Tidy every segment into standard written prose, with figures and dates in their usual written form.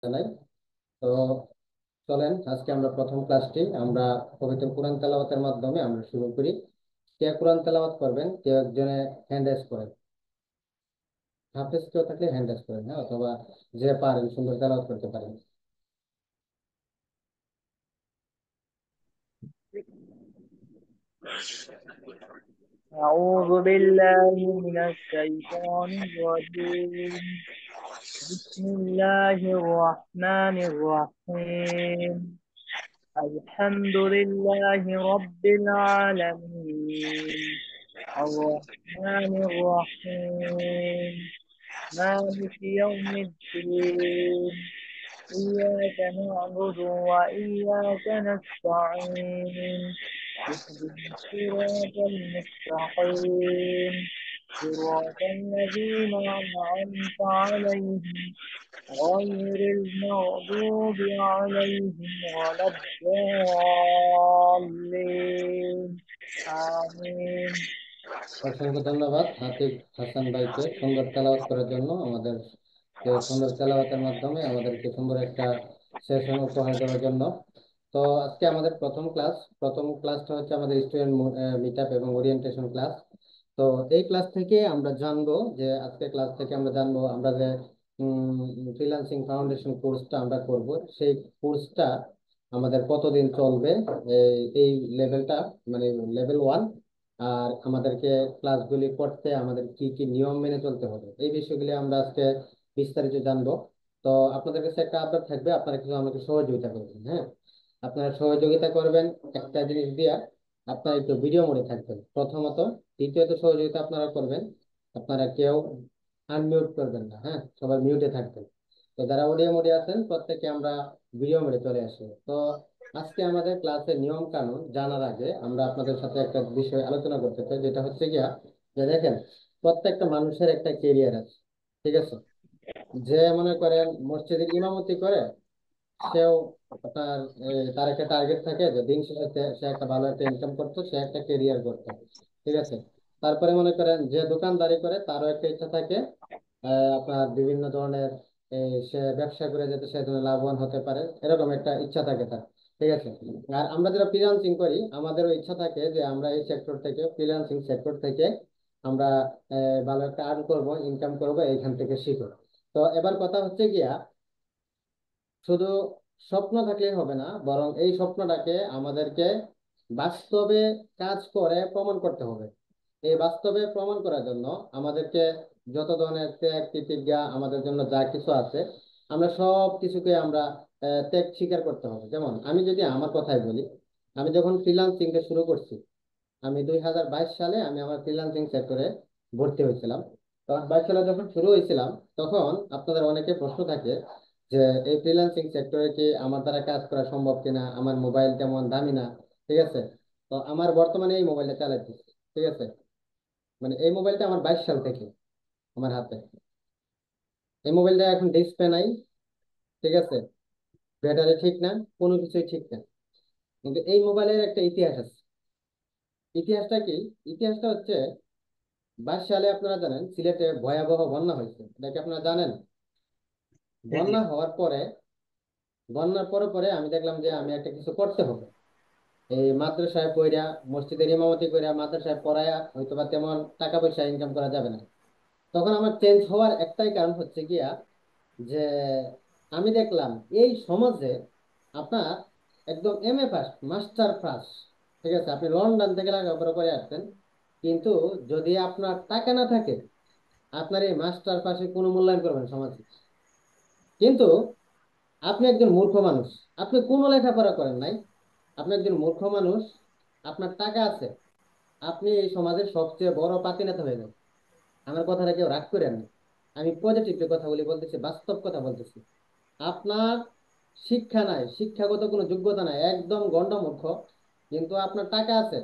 জানাই। তো চলেন আজকে আমরা প্রথম ক্লাসটি আমরা পবিত্র কোরআন তেলাওয়াতের মাধ্যমে আমরা শুরু করি। কে কোরআন তেলাওয়াত করবেন, কেউ একজনে হ্যান্ড রেজ করেন। হাফেজ কেউ থাকলে হ্যান্ড রেজ করেন, হ্যাঁ, অথবা যে পারেন সুন্দর তেলাওয়াত করতে পারেন। أعوذ بالله من الشيطان الرجيم. بسم الله الرحمن الرحيم. الحمد لله رب العالمين، الرحمن الرحيم، مالك يوم الدين. إياك نعبد وإياك نستعين. اهدنا الصراط المستقيم، صراط الذين أنعمت عليهم غير المغضوب عليهم ولا الضالين. آمين. অসংখ্য ধন্যবাদ আতিক হাসান ভাইকে সুন্দর তেলাওয়াত করার জন্য, আমাদের সুন্দর তেলাওয়াতের মাধ্যমে আমাদেরকে সুন্দর একটা সেশন উপহার দেওয়ার জন্য। তো আজকে আমাদের প্রথম ক্লাসটা হচ্ছে আমাদের স্টুডেন্ট মিট আপ এবং ওরিয়েন্টেশন ক্লাস। তো এই ক্লাস থেকে আমরা জানবো যে আজকে ক্লাস থেকে আমরা জানবো আমরা যে ফ্রিল্যান্সিং ফাউন্ডেশন কোর্সটা আমরা করব, সেই কোর্সটা আমাদের কতদিন চলবে, এই লেভেলটা মানে লেভেল 1। আর আমাদেরকে ক্লাসগুলি করতে আমাদের কি কি নিয়ম মেনে চলতে হবে, এই বিষয়গুলি আমরা আজকে বিস্তারিত জানবো। তো আপনাদের কাছে একটা আবদার থাকবে, আপনারা কিছু আমাকে সহযোগিতা করবেন, হ্যাঁ। আপনারা সহযোগিতা করবেন একটা জিনিস দিয়া, আপনারা একটু ভিডিও মোডে থাকবেন প্রথমত। দ্বিতীয়ত সহযোগিতা আপনারা করবেন, আপনারা কেউ আনমিউট করবেন না, হ্যাঁ, সবাই মিউটে থাকবেন। তো যারা অডিও মোডে আছেন প্রত্যেকে আমরা ভিডিও মোডে চলে আসি। তো আজকে আমাদের ক্লাসের নিয়ম কানুন জানার আগে আমরা আপনাদের সাথে একটা বিষয় আলোচনা করতে চাই, যেটা হচ্ছে গিয়া যে দেখেন, প্রত্যেকটা মানুষের একটা কেরিয়ার আছে, ঠিক আছে। যে মনে করেন মসজিদের ইমামতি করে, সেও তার তার একটা টার্গেট থাকে যে দিন শেষে সে একটা ভালো একটা ইনকাম করতো, সে একটা কেরিয়ার করতো, ঠিক আছে। তারপরে মনে করেন যে দোকানদারি করে, তারও একটা ইচ্ছা থাকে আপনার বিভিন্ন ধরনের সে ব্যবসা করে যাতে সে যেন লাভবান হতে পারে, এরকম একটা ইচ্ছা থাকে তার, ঠিক আছে। আর আমরা যারা ফ্রিল্যান্সিং করি, আমাদেরও ইচ্ছা থাকে যে আমরা এই সেক্টর থেকে, ফ্রিল্যান্সিং সেক্টর থেকে আমরা ভালো একটা আর্ন করব, ইনকাম করব, এইখান থেকে শিখো। তো এবার কথা হচ্ছে গিয়া, শুধু স্বপ্ন থাকলেই হবে না, বরং এই স্বপ্নটাকে আমাদেরকে বাস্তবে কাজ করে প্রমাণ করতে হবে। এই বাস্তবে প্রমাণ করার জন্য আমাদেরকে যত ধরনের ত্যাগ প্রতিজ্ঞা আমাদের জন্য যা কিছু আছে, আমরা সব কিছুকে আমরা ত্যাগ স্বীকার করতে হবে। যেমন আমি যদি আমার কথাই বলি, আমি যখন ফ্রিল্যান্সিং শুরু করছি, আমি 2022 সালে আমি আমার ফ্রিল্যান্সিং সেক্টরে ভর্তি হয়েছিলাম। তখন 22 সালে যখন শুরু হয়েছিলাম, তখন আপনাদের অনেকে প্রশ্ন থাকে যে এই ফ্রিল্যান্সিং সেক্টরে কি আমার দ্বারা কাজ করা সম্ভব কিনা, আমার মোবাইল তেমন দামি না, ঠিক আছে। তো আমার বর্তমানে এই মোবাইলটা চালাচ্ছি, ঠিক আছে। মানে এই মোবাইলটা আমার 22 সাল থেকে আমার হাতে। এই মোবাইলটা এখন ডিসপ্লে নাই, ঠিক আছে, ব্যাটারি ঠিক না, কোনো কিছুই ঠিক না। কিন্তু এই মোবাইলের একটা ইতিহাস আছে। ইতিহাসটা কি? ইতিহাসটা হচ্ছে 22 সালে আপনারা জানেন সিলেটে ভয়াবহ বন্যা হয়েছে, এটা কি আপনারা জানেন? জি জি। বন্যা হওয়ার পরে, বন্যার পরে পরে আমি দেখলাম যে আমি একটা কিছু করতে হবে। এই মাদ্রাসায় পড়া, মসজিদের ইমামতি কইরা মাদ্রাসায় পড়ায়া হয়তো বা তেমন টাকা পয়সা ইনকাম করা যাবে না। তখন আমার চেঞ্জ হওয়ার একটাই কারণ হচ্ছে গিয়া যে আমি দেখলাম এই সমাজে আপনার একদম এমএ পাস, মাস্টার পাস, ঠিক আছে, আপনি লন্ডন থেকে লেখাপড়া করে আসছেন, কিন্তু যদি আপনার টাকা না থাকে, আপনার এই মাস্টার পাশে কোনো মূল্যায়ন করবেন সমাজে। কিন্তু আপনি একজন মূর্খ মানুষ, আপনি কোনো লেখাপড়া করেন নাই, আপনি একজন মূর্খ মানুষ, আপনার টাকা আছে, আপনি এই সমাজের সবচেয়ে বড় পাতি নেতা হয়ে যাবেন। আমার কথাটা কেউ রাগ করেন না, আমি পজিটিভ কথা বলি, বলতেছি বাস্তব কথা বলতেছি। আপনার শিক্ষা নাই, শিক্ষাগত কোনো যোগ্যতা নাই, একদম গন্ডমূর্খ, কিন্তু আপনার টাকা আছে।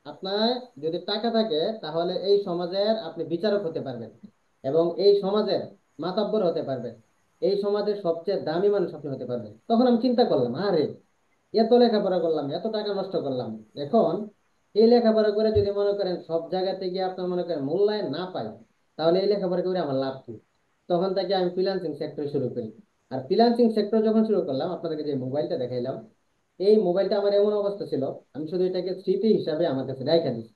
আপনার যদি টাকা থাকে, তাহলে এই সমাজের আপনি বিচারক হতে পারবেন এবং এই সমাজের মাতব্বর হতে পারবেন, এই সমাজের সবচেয়ে দামি মানুষ আপনি হতে পারবেন। তখন আমি চিন্তা করলাম, আরে এত লেখাপড়া করলাম, এত টাকা নষ্ট করলাম, এখন এই লেখাপড়া করে যদি মনে করেন সব জায়গাতে গিয়ে আপনার মনে করেন মূল্যায়ন না পাই, তাহলে এই লেখাপড়া করে আমার লাভ কি? তখন থেকে আমি ফ্রিল্যান্সিং সেক্টর শুরু করি। আর ফ্রিল্যান্সিং সেক্টর যখন শুরু করলাম, আপনাদেরকে যে মোবাইলটা দেখাইলাম, এই মোবাইলটা আমার এমন অবস্থা ছিল, আমি শুধু এটাকে স্মৃতি হিসাবে আমার কাছে রেখে দিচ্ছি।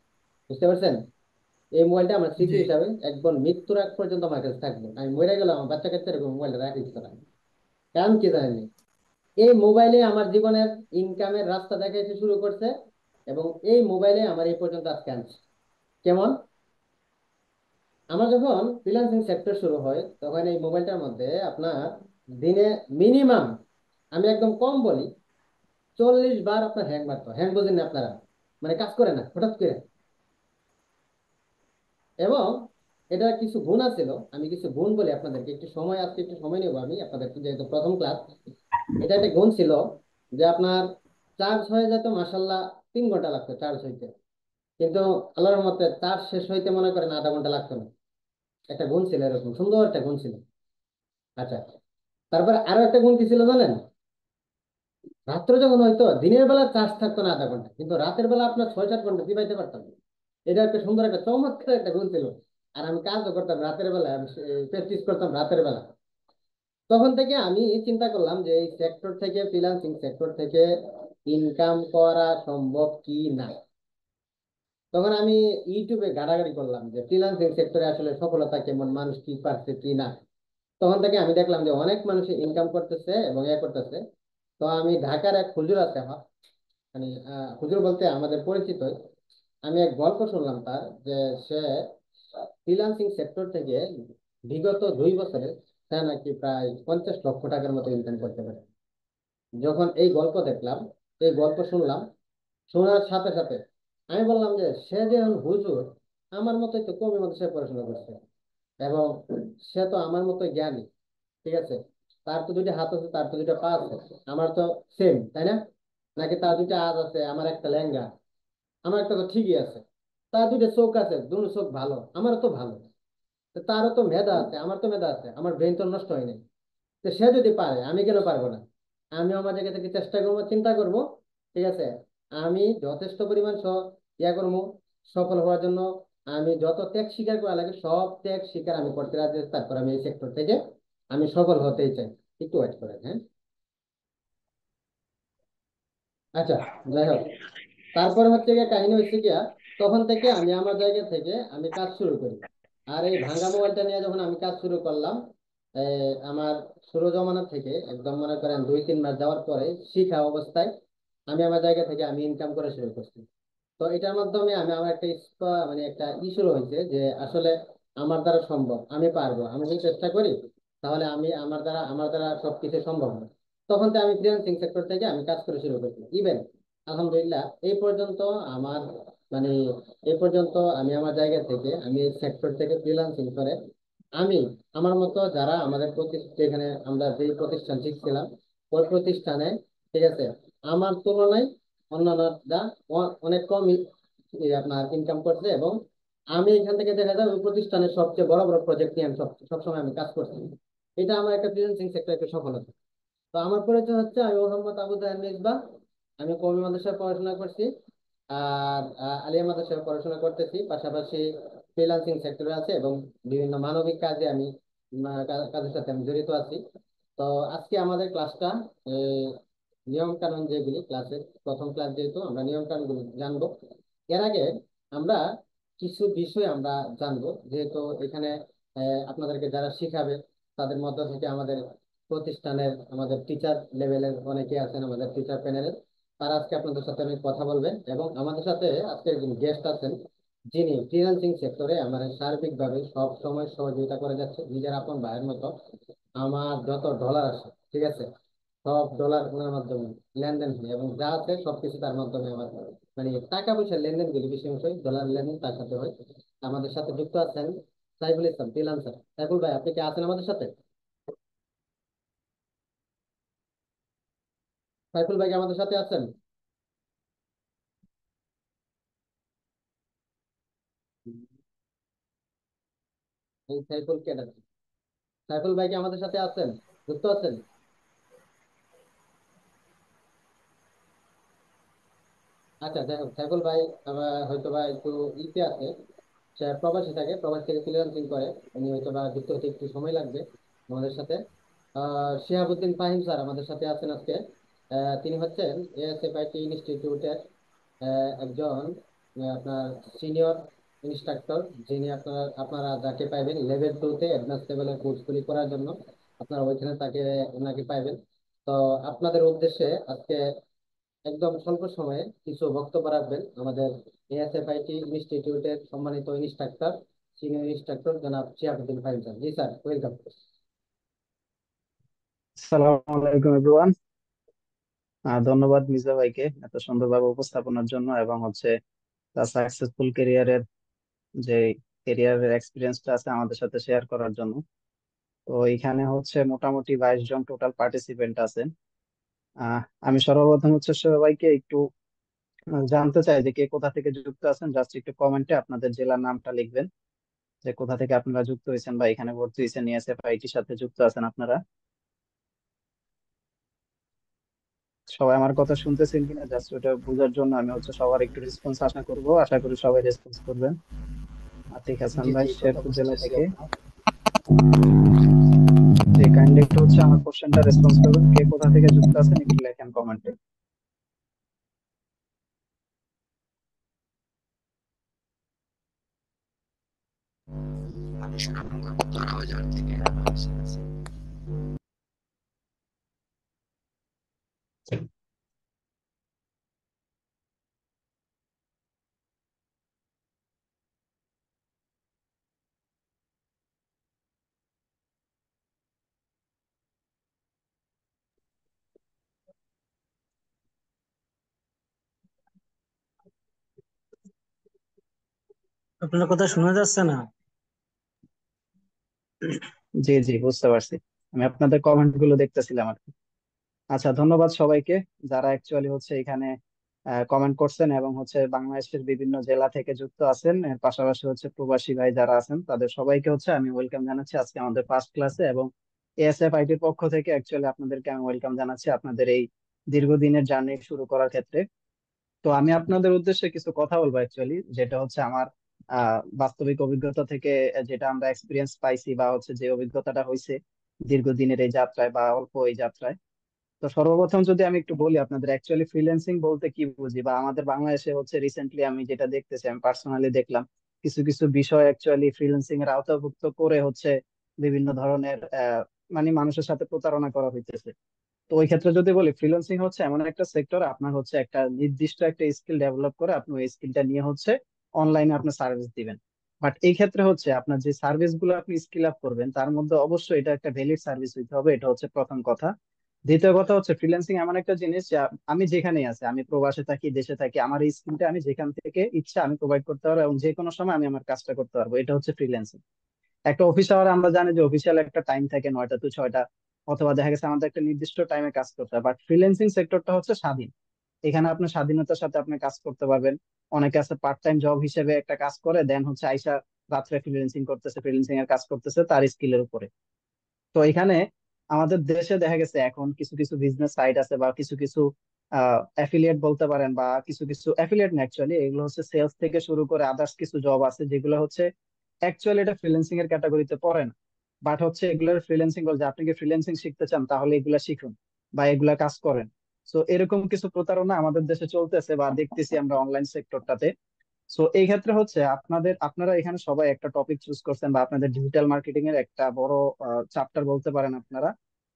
বুঝতে পারছেন? এই মোবাইলটা আমার স্মৃতি জি। হিসাবে একবার মৃত্যুর আগ পর্যন্ত আমার কাছে থাকবে। আমি মরে গেলাম, আমার বাচ্চা কাচ্চা এরকম মোবাইলটা রাখি দিত না। কারণ কি জানেন? এই মোবাইলে আমার জীবনের ইনকামের রাস্তা দেখাইতে শুরু করছে, এবং এই মোবাইলে আমার এই পর্যন্ত আজকে আনছে। কেমন? আমার যখন ফ্রিল্যান্সিং সেক্টর শুরু হয়, তখন এই মোবাইলটার মধ্যে আপনার দিনে মিনিমাম, আমি একদম কম বলি, 40 বার আপনার হ্যাং মারতো। হ্যাং বোঝেন না আপনারা? মানে কাজ করে না হঠাৎ করে। এবং এটা কিছু গুণ আছিল, আমি কিছু গুণ বলি আপনাদেরকে, একটু সময়, আজকে একটু সময় নেবো আমি আপনাদেরকে, যেহেতু প্রথম ক্লাস। এটা একটা গুণ ছিল যে আপনার চার্জ হয়ে যেত মাসাল্লাহ 3 ঘন্টা লাগতো চার্জ হইতে, কিন্তু আল্লাহর রহমতে চার্জ শেষ হইতে মনে করেন আধা ঘন্টা লাগতো না। একটা গুণ ছিল, এরকম সুন্দর একটা গুণ ছিল। আচ্ছা, তারপরে আরো একটা গুণ কি ছিল জানেন? রাত্রে যখন হয়তো দিনের বেলা চার্জ থাকতো না আধা ঘন্টা, কিন্তু রাতের বেলা আপনার 6-7 ঘন্টা দিবাইতে পারতাম। এটা একটা সুন্দর একটা চমৎকার একটা গুণ ছিল। আর আমি কাজও করতাম রাতের বেলা, প্র্যাকটিস করতাম রাতের বেলা। তখন থেকে আমি চিন্তা করলাম যে এই সেক্টর থেকে, ফ্রিল্যান্সিং সেক্টর থেকে ইনকাম করা সম্ভব কি না। তখন আমি ইউটিউবে ঘাটাঘাটি করলাম যে ফ্রিল্যান্সিং সেক্টরে আসলে সফলতা কেমন, মানুষ কি পারছে কি না। তখন থেকে আমি দেখলাম যে অনেক মানুষ ইনকাম করতেছে এবং করতেছে। তো আমি ঢাকার এক হুজুর আছে, মানে হুজুর বলতে আমাদের পরিচিত। আমি এক গল্প শুনলাম তার, যে সে ফ্রিল্যান্সিং সেক্টর থেকে বিগত 2 বছরে সে নাকি প্রায় 50 লক্ষ টাকার মতো ইনকাম করতে পারে। যখন এই গল্প দেখলাম, এই গল্প শুনলাম, শোনার সাথে সাথে আমি বললাম যে সে যে হুজুর, আমার মতোই তো কবি মতো সে পড়াশোনা করছে, এবং সে তো আমার মতোই জ্ঞানী। ঠিক আছে? তার তো 2টা হাত আছে, তার তো 2টা পা আছে, আমার তো সেম, তাই না? নাকি তার 2টা হাত আছে, আমার একটা ল্যাঙ্গা, আমার একটা তো ঠিকই আছে। তার 2টা চোখ আছে, দুটো চোখ ভালো, আমারও তো ভালো। তো তারও তো মেধা আছে, আমার তো মেধা আছে, আমার ব্রেন তো নষ্ট হয়নি। তো সে যদি পারে, আমি কেন পারবো না? আমি আমার জায়গা থেকে চেষ্টা করবো, চিন্তা করব। ঠিক আছে? আমি যথেষ্ট পরিমাণ ইয়া করবো সফল হওয়ার জন্য। আমি যত ত্যাগ স্বীকার করা লাগে সব ত্যাগ স্বীকার আমি করতে রাজি আছি। তারপর আমি এই সেক্টর থেকে আমি সফল হতেই চাই। একটু ওয়েট করেন, হ্যাঁ? আচ্ছা, যাই হোক, তারপরে হচ্ছে গিয়ে কাহিনী হচ্ছে গিয়া, তখন থেকে আমি আমার জায়গা থেকে আমি কাজ শুরু করি। আর এই ভাঙ্গা মোবাইলটা নিয়ে যখন আমি কাজ শুরু করলাম, আমার শুরু জমানা থেকে একদম মনে করেন 2-3 মাস যাওয়ার পরে শিখা অবস্থায় আমি আমার জায়গা থেকে আমি ইনকাম করা শুরু করছি। তো এটার মাধ্যমে আমি আমার একটা মানে একটা শুরু হয়েছে যে আসলে আমার দ্বারা সম্ভব, আমি পারবো, আমি যদি চেষ্টা করি তাহলে আমি, আমার দ্বারা সবকিছু সম্ভব হয়। তখন তো আমি ফ্রিল্যান্সিং সেক্টর থেকে আমি কাজ করে শুরু করছি। ইভেন আলহামদুলিল্লাহ এই পর্যন্ত আমার, মানে এই পর্যন্ত আমি আমার জায়গা থেকে, আমি এই সেক্টর থেকে ফ্রিল্যান্সিং করে আমি, আমার মতো যারা আমাদের যেখানে আমরা যে প্রতিষ্ঠান শিখছিলাম, ওই প্রতিষ্ঠানে, ঠিক আছে, আমার তুলনায় অন্যান্যরা অনেক কম আপনার ইনকাম করছে। এবং আমি এখান থেকে দেখা যায় ওই প্রতিষ্ঠানের সবচেয়ে বড় বড় প্রজেক্ট নিয়ে আমি সবসময় আমি কাজ করছি। এটা আমার একটা ফ্রিল্যান্সিং সেক্টর একটা সফলতা। তো আমার পরিচয় হচ্ছে, আমি মোহাম্মদ আবু জাহেল মিসবাহ। আমি কওমি মাদ্রাসায় পড়াশোনা করছি, আর আলিয়া মাদ্রাসায় পড়াশোনা করতেছি, পাশাপাশি ফ্রিল্যান্সিং সেক্টরে আছে, এবং বিভিন্ন মানবিক কাজে আমি কাজের সাথে আমি জড়িত আছি। তো আজকে আমাদের ক্লাসটা, নিয়ম কানুন যেগুলি ক্লাসের প্রথম ক্লাস, যেহেতু আমরা নিয়ম কানুন গুলি জানবো। এর আগে আমরা কিছু বিষয় আমরা জানবো, যেহেতু এখানে আপনাদেরকে যারা শিখাবে তাদের মধ্য থেকে আমাদের প্রতিষ্ঠানের, আমাদের টিচার লেভেলের অনেকে আছেন আমাদের টিচার প্যানেলের। তারা আজকে আপনাদের সাথে অনেক কথা বলবেন, এবং আমাদের সাথে আজকে একজন গেস্ট আছেন, যিনি ফ্রিল্যান্সিং সেক্টরে আমাদের সার্বিকভাবে সব সময় সহযোগিতা করে যাচ্ছে, নিজের আপন ভাইয়ের মতো। আমার যত ডলার আছে, ঠিক আছে, সব ডলার ওনার মাধ্যমে লেনদেন হয়, এবং যা আছে সবকিছু তার মাধ্যমে আমার, মানে টাকা পয়সার লেনদেন গুলি বেশি অংশই ডলার লেনদেন তার সাথে হয়। আমাদের সাথে যুক্ত আছেন সাইফুল ইসলাম, ফ্রিল্যান্সার। সাইফুল ভাই, আপনি কি আছেন আমাদের সাথে? সাইফুল ভাই কি আমাদের সাথে আছেন? এই সাইফুল কে ডাকছে? সাইফুল ভাই কি আমাদের সাথে আছেন, যুক্ত আছেন? আচ্ছা, যাই হোক, সাইফুল ভাই হয়তো বা একটু ইতে আছে, সে প্রবাসী থাকে, প্রবাস থেকে ফ্রিল্যান্সিং করে। উনি হয়তো বা যুক্ত হতে একটু সময় লাগবে আমাদের সাথে। শিহাবুদ্দিন ফাহিম স্যার আমাদের সাথে আছেন আজকে। তিনি হচ্ছেন এএসএফআইটি ইনস্টিটিউটের একজন আপনার সিনিয়র ইনস্ট্রাক্টর, যিনি আপনারা যাকে পাইবেন লেভেল 2-তে অ্যাডভান্স লেভেলের কোর্সগুলি করার জন্য। আপনারা ওইখানে ওনাকে পাইবেন। তো আপনাদের উদ্দেশ্যে আজকে একদম স্বল্প সময়ে কিছু বক্তব্য রাখবেন আমাদের এএসএফআইটি ইনস্টিটিউটের সম্মানিত ইনস্ট্রাক্টর, সিনিয়র ইনস্ট্রাক্টর জনাব শিহাবুদ্দিন ফাহিম স্যার। জি স্যার, ওয়েলকাম। আসসালামু আলাইকুম এভরিওয়ান। ধন্যবাদ মির্জা ভাইকে এত সুন্দরভাবে উপস্থাপনার জন্য এবং হচ্ছে তার সাকসেসফুল ক্যারিয়ারের যে ক্যারিয়ারের এক্সপিরিয়েন্সটা আছে আমাদের সাথে শেয়ার করার জন্য। তো এখানে হচ্ছে মোটামুটি 22 জন টোটাল পার্টিসিপেন্ট আছেন। আহ, আমি সর্বপ্রথম হচ্ছে সবাইকে একটু জানতে চাই যে কে কোথা থেকে যুক্ত আছেন। জাস্ট একটু কমেন্টে আপনাদের জেলার নামটা লিখবেন, যে কোথা থেকে আপনারা যুক্ত হয়েছেন বা এখানে ভর্তি হয়েছেন, এএসএফআইটির সাথে যুক্ত আছেন আপনারা। সবাই আমার কথা শুনতেছেন কিনা জাস্ট ওটা বোঝার জন্য আমি হচ্ছে সবার একটু রেসপন্স আশা করব, আশা করি সবাই রেসপন্স করবেন। আতিক হাসান জি ভাই জি, কথা শেরপুর জেলা বুঝতেছি থেকে, আপনার। যে কাইন্ডলি একটু হচ্ছে আমার কোশ্চেনটা রেসপন্স করবেন, কে কোথা থেকে যুক্ত আছেন একটু লেখেন কমেন্টে। আপনার কথা শোনা যাচ্ছে না। জি জি, বুঝতে পারছি। আমি আপনাদের কমেন্ট গুলো দেখতেছিলাম আর কি। আচ্ছা, ধন্যবাদ সবাইকে যারা অ্যাকচুয়ালি হচ্ছে এখানে কমেন্ট করছেন এবং হচ্ছে বাংলাদেশের বিভিন্ন জেলা থেকে যুক্ত আছেন। এর পাশাপাশি হচ্ছে প্রবাসী ভাই যারা আছেন তাদের সবাইকে হচ্ছে আমি ওয়েলকাম জানাচ্ছি আজকে আমাদের ফার্স্ট ক্লাসে, এবং এএসএফআইটির পক্ষ থেকে অ্যাকচুয়ালি আপনাদেরকে আমি ওয়েলকাম জানাচ্ছি আপনাদের এই দীর্ঘদিনের জার্নি শুরু করার ক্ষেত্রে। তো আমি আপনাদের উদ্দেশ্যে কিছু কথা বলবো অ্যাকচুয়ালি, যেটা হচ্ছে আমার বাস্তবিক অভিজ্ঞতা থেকে যেটা আমরা এক্সপিরিয়েন্স পাইছি বা হচ্ছে যে অভিজ্ঞতাটা হয়েছে দীর্ঘদিনের এই যাত্রায় বা অল্প এই যাত্রায়। তো সর্বপ্রথম যদি আমি একটু বলি আপনাদের অ্যাকচুয়ালি ফ্রিল্যান্সিং বলতে কি বুঝি, বা আমাদের বাংলাদেশে হচ্ছে রিসেন্টলি আমি যেটা দেখতেছি, আমি পার্সোনালি দেখলাম কিছু কিছু বিষয় অ্যাকচুয়ালি ফ্রিল্যান্সিং এর আওতাভুক্ত করে হচ্ছে বিভিন্ন ধরনের মানে মানুষের সাথে প্রতারণা করা হইতেছে। তো ওই ক্ষেত্রে যদি বলি, ফ্রিল্যান্সিং হচ্ছে এমন একটা সেক্টর, আপনার হচ্ছে একটা নির্দিষ্ট একটা স্কিল ডেভেলপ করে আপনি ওই স্কিলটা নিয়ে হচ্ছে অনলাইনে আপনি সার্ভিস দিবেন। বাট এই ক্ষেত্রে হচ্ছে আপনার যে সার্ভিস গুলো আপনি স্কিল আপ করবেন তার মধ্যে অবশ্যই এটা একটা ভ্যালিড সার্ভিস হইতে হবে, এটা হচ্ছে প্রথম কথা। দ্বিতীয় কথা হচ্ছে ফ্রিল্যান্সিং এমন একটা জিনিস যা আমি যেখানেই আছি, আমি প্রবাসে থাকি দেশে থাকি, আমার এই স্কিলটা আমি যেখান থেকে ইচ্ছা আমি প্রোভাইড করতে পারবো এবং যে কোনো সময় আমি আমার কাজটা করতে পারবো, এটা হচ্ছে ফ্রিল্যান্সিং। একটা অফিস আওয়ার আমরা জানি যে অফিসিয়াল একটা টাইম থাকে 9টা to 6টা, অথবা দেখা গেছে আমাদের একটা নির্দিষ্ট টাইমে কাজ করতে হয়। বাট ফ্রিল্যান্সিং সেক্টরটা হচ্ছে স্বাধীন, এখানে আপনার স্বাধীনতার সাথে আপনি কাজ করতে পারবেন। অনেকে আছে পার্ট টাইম জব হিসেবে একটা কাজ করে, দেন হচ্ছে আইসা রাত্রে ফ্রিল্যান্সিং করতেছে, ফ্রিল্যান্সিং এর কাজ করতেছে তার স্কিলের উপরে। তো এখানে আমাদের দেশে দেখা গেছে এখন কিছু কিছু বিজনেস সাইট আছে বা কিছু কিছু অ্যাফিলিয়েট বলতে পারেন, বা কিছু কিছু অ্যাফিলিয়েট না অ্যাকচুয়ালি, এগুলো হচ্ছে সেলস থেকে শুরু করে আদার্স কিছু জব আছে যেগুলো হচ্ছে অ্যাকচুয়ালি এটা ফ্রিল্যান্সিং এর ক্যাটাগরিতে পড়ে না। বাট হচ্ছে এগুলোর ফ্রিল্যান্সিং বলছে আপনি কি ফ্রিল্যান্সিং শিখতে চান তাহলে এগুলা শিখুন বা এগুলা কাজ করেন। তো এরকম কিছু প্রতারণা আমাদের দেশে চলতেছে বা দেখতেছি আমরা অনলাইন সেক্টরটাতে। সো এই ক্ষেত্রে হচ্ছে আপনারা এখানে সবাই একটা টপিক চুজ করছেন বা আপনাদের ডিজিটাল মার্কেটিং এর একটা বড় চ্যাপ্টার বলতে পারেন আপনারা।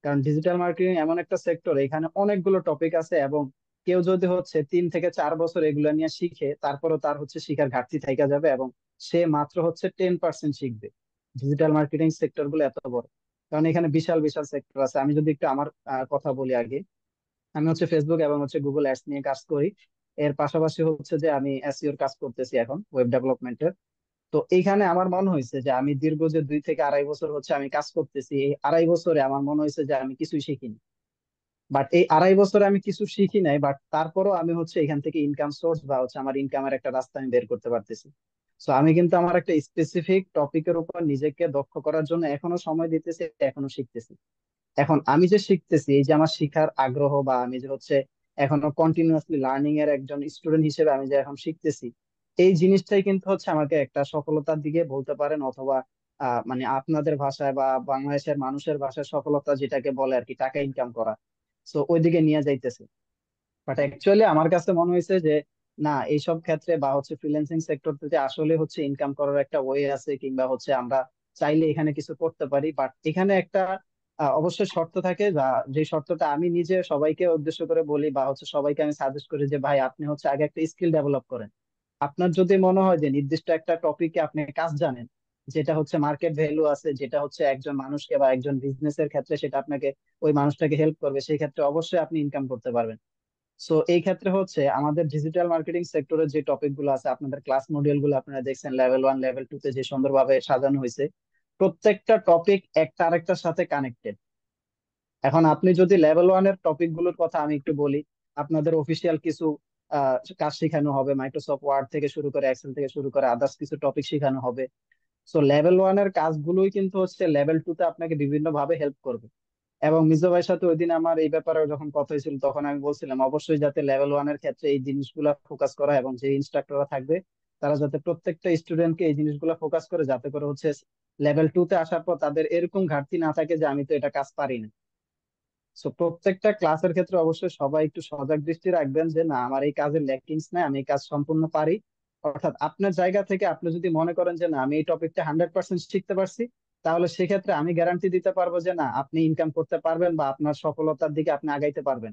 কারণ ডিজিটাল মার্কেটিং এমন একটা সেক্টর, এখানে অনেকগুলো টপিক আছে এবং কেউ যদি হচ্ছে 3 থেকে 4 বছর এগুলো নিয়ে শিখে তারপরও তার হচ্ছে শিখার ঘাটতি থাইকা যাবে এবং সে মাত্র হচ্ছে 10% শিখবে। ডিজিটাল মার্কেটিং সেক্টর গুলো এত বড়, কারণ এখানে বিশাল বিশাল সেক্টর আছে। আমি যদি একটু আমার কথা বলি আগে, আমি হচ্ছে ফেসবুক এবং হচ্ছে গুগল অ্যাডস নিয়ে কাজ করি। এর পাশাপাশি হচ্ছে যে আমি এসইও কাজ করতেছি এখন, ওয়েব ডেভেলপমেন্টের। তো এইখানে আমার মনে হয়েছে যে আমি দীর্ঘ যে 2 থেকে আড়াই বছর হচ্ছে আমি কাজ করতেছি, এই আড়াই বছরে আমার মনে হয়েছে যে আমি কিছুই শিখিনি। বাট এই আড়াই বছরে আমি কিছু শিখি নাই, বাট তারপরও আমি হচ্ছে এখান থেকে ইনকাম সোর্স বা হচ্ছে আমার ইনকামের একটা রাস্তা আমি বের করতে পারতেছি। তো আমি কিন্তু আমার একটা স্পেসিফিক টপিকের উপর নিজেকে দক্ষ করার জন্য এখনো সময় দিতেছি, এখনো শিখতেছি। এখন আমি যে শিখতেছি, এই যে আমার শিখার আগ্রহ বা আমি যে হচ্ছে এখনো কন্টিনিউয়াসলি লার্নিং এর একজন স্টুডেন্ট হিসেবে আমি যে এখন শিখতেছি, এই জিনিসটাই কিন্তু হচ্ছে আমাকে একটা সফলতার দিকে বলতে পারেন, অথবা মানে আপনাদের ভাষায় বা বাংলাদেশের মানুষের ভাষায় সফলতা যেটাকে বলে আর কি, টাকা ইনকাম করা, তো ওইদিকে নিয়ে যাইতেছে। বাট অ্যাকচুয়ালি আমার কাছে মনে হয়েছে যে না, এইসব ক্ষেত্রে বা হচ্ছে ফ্রিল্যান্সিং সেক্টরতে আসলে হচ্ছে ইনকাম করার একটা ওয়ে আছে, কিংবা হচ্ছে আমরা চাইলে এখানে কিছু করতে পারি। বাট এখানে একটা অবশ্যই শর্ত থাকে, যা যে শর্তটা আমি নিজে সবাইকে উদ্দেশ্য করে বলি বা হচ্ছে সবাইকে আমি সাজেস্ট করি যে ভাই আপনি হচ্ছে আগে একটা স্কিল ডেভেলপ করেন। আপনার যদি মনে হয় যে নির্দিষ্ট একটা টপিকে আপনি কাজ জানেন, যেটা হচ্ছে মার্কেট ভ্যালু আছে, যেটা হচ্ছে একজন মানুষকে বা একজন বিজনেসের ক্ষেত্রে সেটা আপনাকে, ওই মানুষটাকে হেল্প করবে, সেই ক্ষেত্রে অবশ্যই আপনি ইনকাম করতে পারবেন। সো এই ক্ষেত্রে হচ্ছে আমাদের ডিজিটাল মার্কেটিং সেক্টরের যে টপিক গুলো আছে, আপনাদের ক্লাস মডিউল গুলো আপনারা দেখছেন লেভেল 1 লেভেল 2 তে যে সুন্দরভাবে সাজানো হয়েছে, প্রত্যেকটা টপিক একটা আরেকটার সাথে কানেক্টেড। এখন আপনি যদি লেভেল 1 এর টপিক গুলোর কথা আমি একটু বলি, আপনাদের অফিসিয়াল কিছু কাজ শেখানো হবে, মাইক্রোসফট ওয়ার্ড থেকে শুরু করে এক্সেল থেকে শুরু করে আদার্স কিছু টপিক শেখানো হবে। সো লেভেল 1 এর কাজগুলোই কিন্তু হচ্ছে লেভেল 2 তে আপনাকে বিভিন্ন ভাবে হেল্প করবে। এবং মিজো ভাইয়ের সাথে ওই দিন আমার এই ব্যাপারে যখন কথা হয়েছিল, তখন আমি বলছিলাম অবশ্যই যাতে লেভেল 1 এর ক্ষেত্রে এই জিনিসগুলা ফোকাস করা, এবং যে ইনস্ট্রাক্টররা থাকবে তারা যাতে প্রত্যেকটা স্টুডেন্টকে এই জিনিসগুলো ফোকাস করে, যাতে করে হচ্ছে লেভেল 2 তে আসার পর তাদের এরকম ঘাটতি না থাকে যে আমি তো এটা কাজ পারি না। সো প্রত্যেকটা ক্লাসের ক্ষেত্রে অবশ্যই সবাই একটু সজাগ দৃষ্টি রাখবেন যে না, আমার এই কাজের ল্যাকিংস নাই, আমি এই কাজ সম্পূর্ণ পারি। অর্থাৎ আপনার জায়গা থেকে আপনি যদি মনে করেন যে না, আমি এই টপিকটা 100% শিখতে পারছি, তাহলে সেক্ষেত্রে আমি গ্যারান্টি দিতে পারবো যে না, আপনি ইনকাম করতে পারবেন বা আপনার সফলতার দিকে আপনি আগাইতে পারবেন।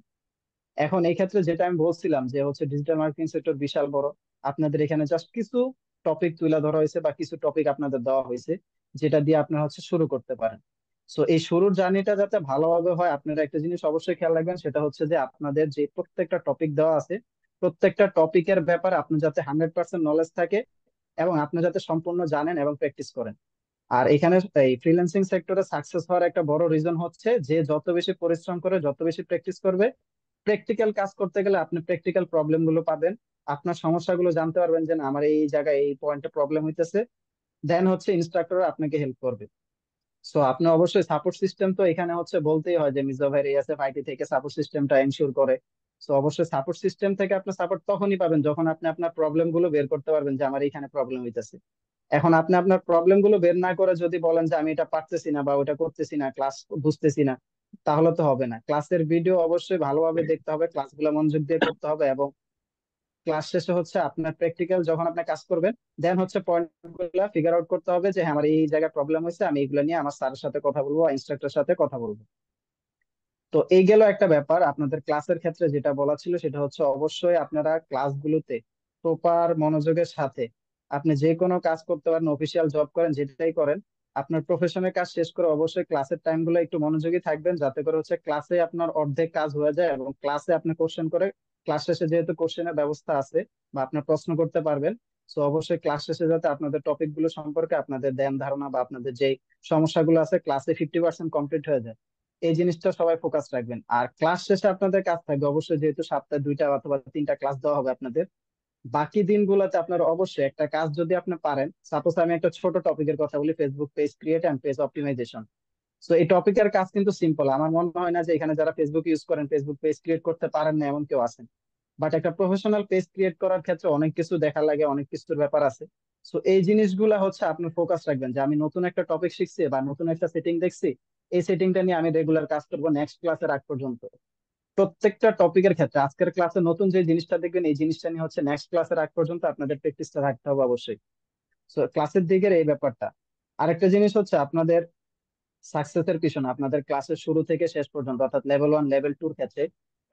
এখন এই ক্ষেত্রে যেটা আমি বলছিলাম যে হচ্ছে ডিজিটাল মার্কেটিং সেক্টর বিশাল বড়। আপনাদের এখানে জাস্ট কিছু টপিক তুলে ধরা হয়েছে বা কিছু টপিক আপনাদের দেওয়া হয়েছে, যেটা দিয়ে আপনারা হচ্ছে শুরু করতে পারেন। সো এই শুরুর জার্নিটা যাতে ভালোভাবে হয়, আপনারা একটা জিনিস অবশ্যই খেয়াল রাখবেন, সেটা হচ্ছে যে আপনাদের যে প্রত্যেকটা টপিক দেওয়া আছে, প্রত্যেকটা টপিকের ব্যাপারে আপনার যাতে 100% নলেজ থাকে, এবং আপনি যাতে সম্পূর্ণ জানেন এবং প্র্যাকটিস করেন। আর এখানে এই ফ্রিল্যান্সিং সেক্টরে সাকসেস হওয়ার একটা বড় রিজন হচ্ছে যে যত বেশি পরিশ্রম করে, যত বেশি প্র্যাকটিস করবে, প্র্যাকটিক্যাল কাজ করতে গেলে আপনি প্র্যাকটিক্যাল প্রবলেম গুলো পাবেন, আপনার সমস্যাগুলো জানতে পারবেন যে না, আমার এই জায়গায় এই পয়েন্টে প্রবলেম হইতেছে, দেন হচ্ছে ইনস্ট্রাক্টর আপনাকে হেল্প করবে। সো আপনি অবশ্যই সাপোর্ট সিস্টেম তো এখানে হচ্ছে বলতেই হয় যে মির্জা ভাইয়ের এএসএফ আইটি থেকে সাপোর্ট সিস্টেমটা এনশিওর করে। সো অবশ্যই সাপোর্ট সিস্টেম থেকে আপনি সাপোর্ট তখনই পাবেন যখন আপনি আপনার প্রবলেম গুলো বের করতে পারবেন যে আমার এখানে প্রবলেম হইতেছে। এখন আপনি আপনার প্রবলেম গুলো বের না করে যদি বলেন যে আমি এটা পারতেছি না বা ওটা করতেছি না, ক্লাস বুঝতেছি না, তাহলে তো হবে না। ক্লাসের ভিডিও অবশ্যই ভালোভাবে দেখতে হবে, ক্লাসগুলো মনোযোগ দিয়ে করতে হবে, এবং ক্লাস শেষে হচ্ছে আপনার প্র্যাকটিক্যাল যখন আপনি কাজ করবেন, দেন হচ্ছে পয়েন্ট গুলো ফিগার আউট করতে হবে যে হ্যাঁ, আমার এই জায়গায় প্রবলেম হয়েছে, আমি এগুলো নিয়ে আমার স্যারের সাথে কথা বলবো, ইনস্ট্রাক্টরের সাথে কথা বলবো। তো এই গেল একটা ব্যাপার। আপনাদের ক্লাসের ক্ষেত্রে যেটা বলা ছিল সেটা হচ্ছে অবশ্যই আপনারা ক্লাসগুলোতে প্রপার মনোযোগের সাথে, আপনি যে কোনো কাজ করতে পারেন, অফিসিয়াল জব করেন, যেটাই করেন, আপনার প্রফেশনের কাজ শেষ করে অবশ্যই ক্লাসের টাইম গুলো একটু মনোযোগী থাকবেন, যাতে করে হচ্ছে ক্লাসে আপনার অর্ধেক কাজ হয়ে যায়, এবং ক্লাসে আপনি কোশ্চেন করে, ক্লাস শেষে যেহেতু কোশ্চেনের ব্যবস্থা আছে বা আপনার প্রশ্ন করতে পারবেন, তো অবশ্যই ক্লাস শেষে যাতে আপনাদের টপিক গুলো সম্পর্কে আপনাদের ধ্যান ধারণা বা আপনাদের যে সমস্যাগুলো আছে ক্লাসে 50% কমপ্লিট হয়ে যায়। এই জিনিসটা সবাই ফোকাস রাখবেন। আর ক্লাস শেষে আপনাদের কাজ থাকবে অবশ্যই, যেহেতু সপ্তাহে 2টা অথবা 3টা ক্লাস দেওয়া হবে আপনাদের, বাকি দিনগুলোতে আপনার অবশ্যই একটা কাজ যদি আপনি পারেন, সাপোজ আমি একটা ছোট টপিকের কথা বলি, Facebook page create and page optimization. তো এই টপিকের কাজ কিন্তু সিম্পল, আমার মনে হয় না যে এখানে যারা ফেসবুক ইউজ করেন, ফেসবুক পেজ ক্রিয়েট করতে পারেন না এমন কেউ আছেন। বাট একটা প্রফেশনাল পেজ ক্রিয়েট করার ক্ষেত্রে অনেক কিছু দেখা লাগে, অনেক কিছুর ব্যাপার আছে। তো এই জিনিসগুলা হচ্ছে আপনি ফোকাস রাখবেন যে আমি নতুন একটা টপিক শিখছি বা নতুন একটা সেটিং দেখছি, এই সেটিংটা নিয়ে আমি রেগুলার কাজ করবো নেক্সট ক্লাসের আগ পর্যন্ত। প্রত্যেকটা টপিকের ক্ষেত্রে আজকের ক্লাসে নতুন যে জিনিসটা দেখবেন, এই জিনিসটা নিয়ে হচ্ছে নেক্সট ক্লাসের আগ পর্যন্ত আপনাদের প্র্যাকটিসটা রাখতে হবে অবশ্যই। তো ক্লাসের দিকের এই ব্যাপারটা। আরেকটা জিনিস হচ্ছে আপনাদের সাকসেসের পিছনে আপনাদের ক্লাসের শুরু থেকে শেষ পর্যন্ত, অর্থাৎ লেভেল 1 লেভেল 2 ক্ষেত্রে